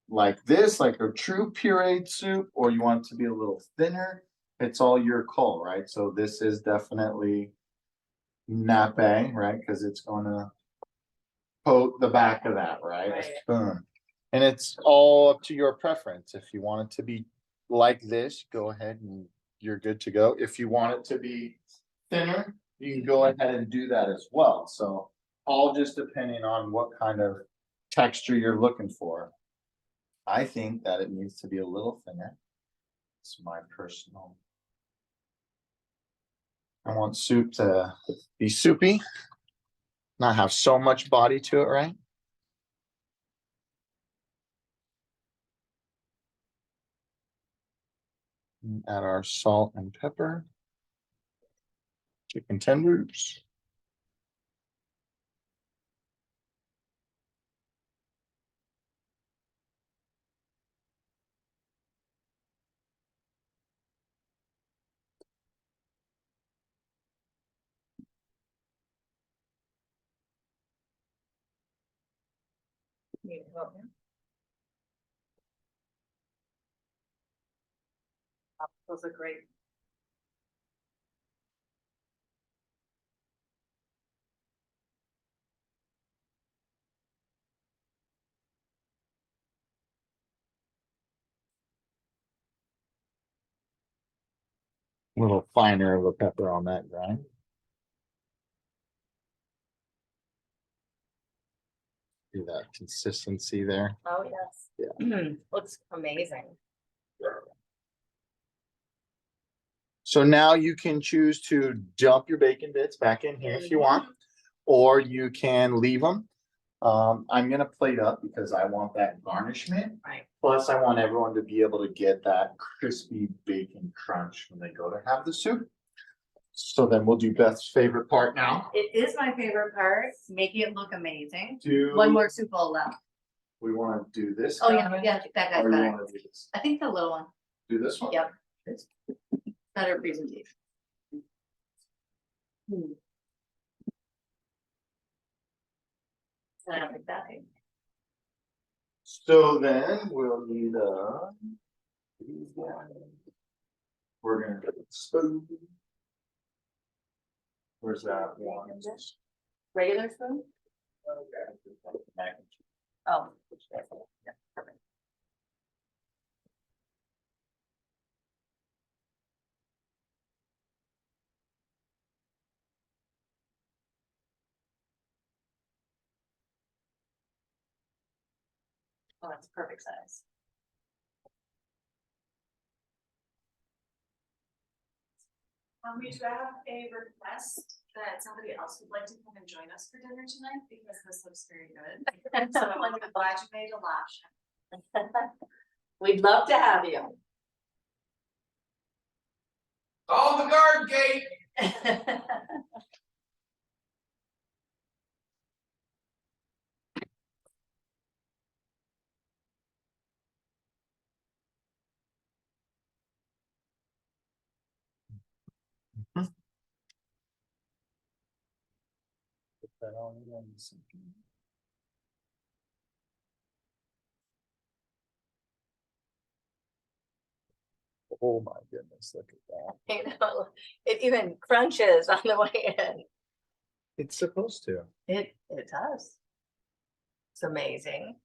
like this, like a true pureed soup, or you want it to be a little thinner, it's all your call, right? So this is definitely nappe, right? Because it's gonna coat the back of that, right? A Right. spoon. And it's all up to your preference. If you want it to be like this, go ahead and you're good to go. If you want it to be thinner, you can go ahead and do that as well. So all just depending on what kind of texture you're looking for. I think that it needs to be a little thinner. It's my personal. I want soup to be soupy, not have so much body to it, right? Add our salt and pepper. Chicken tenders. Need help me? Those are great. Little finer of a pepper on that grind. See that consistency there. Oh, yes. Looks amazing. So now you can choose to dump your bacon bits back in here if you want, or you can leave them. I'm gonna plate up because I want that garnishment. Right. Plus, I want everyone to be able to get that crispy bacon crunch when they go to have the soup. So then we'll do Beth's favorite part now. It is my favorite part, making it look amazing. Do One more soup bowl left. we want to do this? Oh, guy, yeah, that guy's Or you better. want to do this? I think the little one, Do this one? yep. Better presentation. I don't think that. So then we'll need we're gonna get a spoon. Where's that one? Regular spoon? Oh. Yeah, perfect. Oh, that's perfect size. We do have a request that somebody else would like to come and join us for dinner tonight because this looks very good. So I'm glad you made a laugh. We'd love to have you. Oh, the guard gate. Oh my goodness, look at that. You know, it even crunches on the way in. It's supposed to. It does. It's amazing.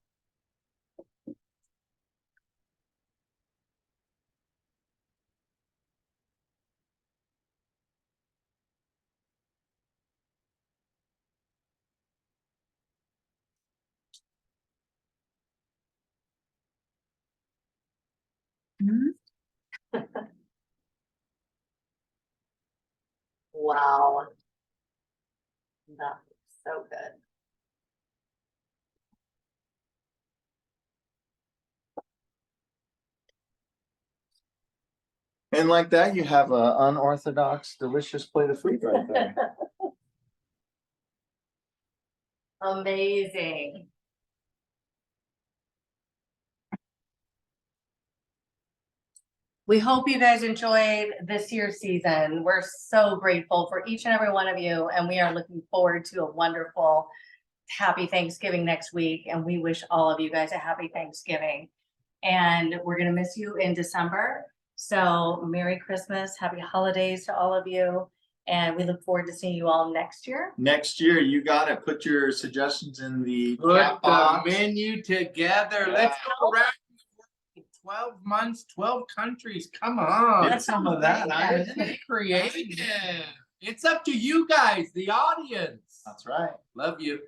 Wow. That's so good. And like that, you have an unorthodox, delicious plate of food right there. Amazing. We hope you guys enjoyed this year's season. We're so grateful for each and every one of you, and we are looking forward to a wonderful, happy Thanksgiving next week. And we wish all of you guys a happy Thanksgiving. And we're gonna miss you in December. So Merry Christmas, happy holidays to all of you. And we look forward to seeing you all next year. Next year, you gotta put your suggestions in the Put chat the box. menu together. Let's go around. 12 months, 12 countries. Come on. Get some of that. Isn't it creative? It's up to you guys, the audience. That's right. Love you.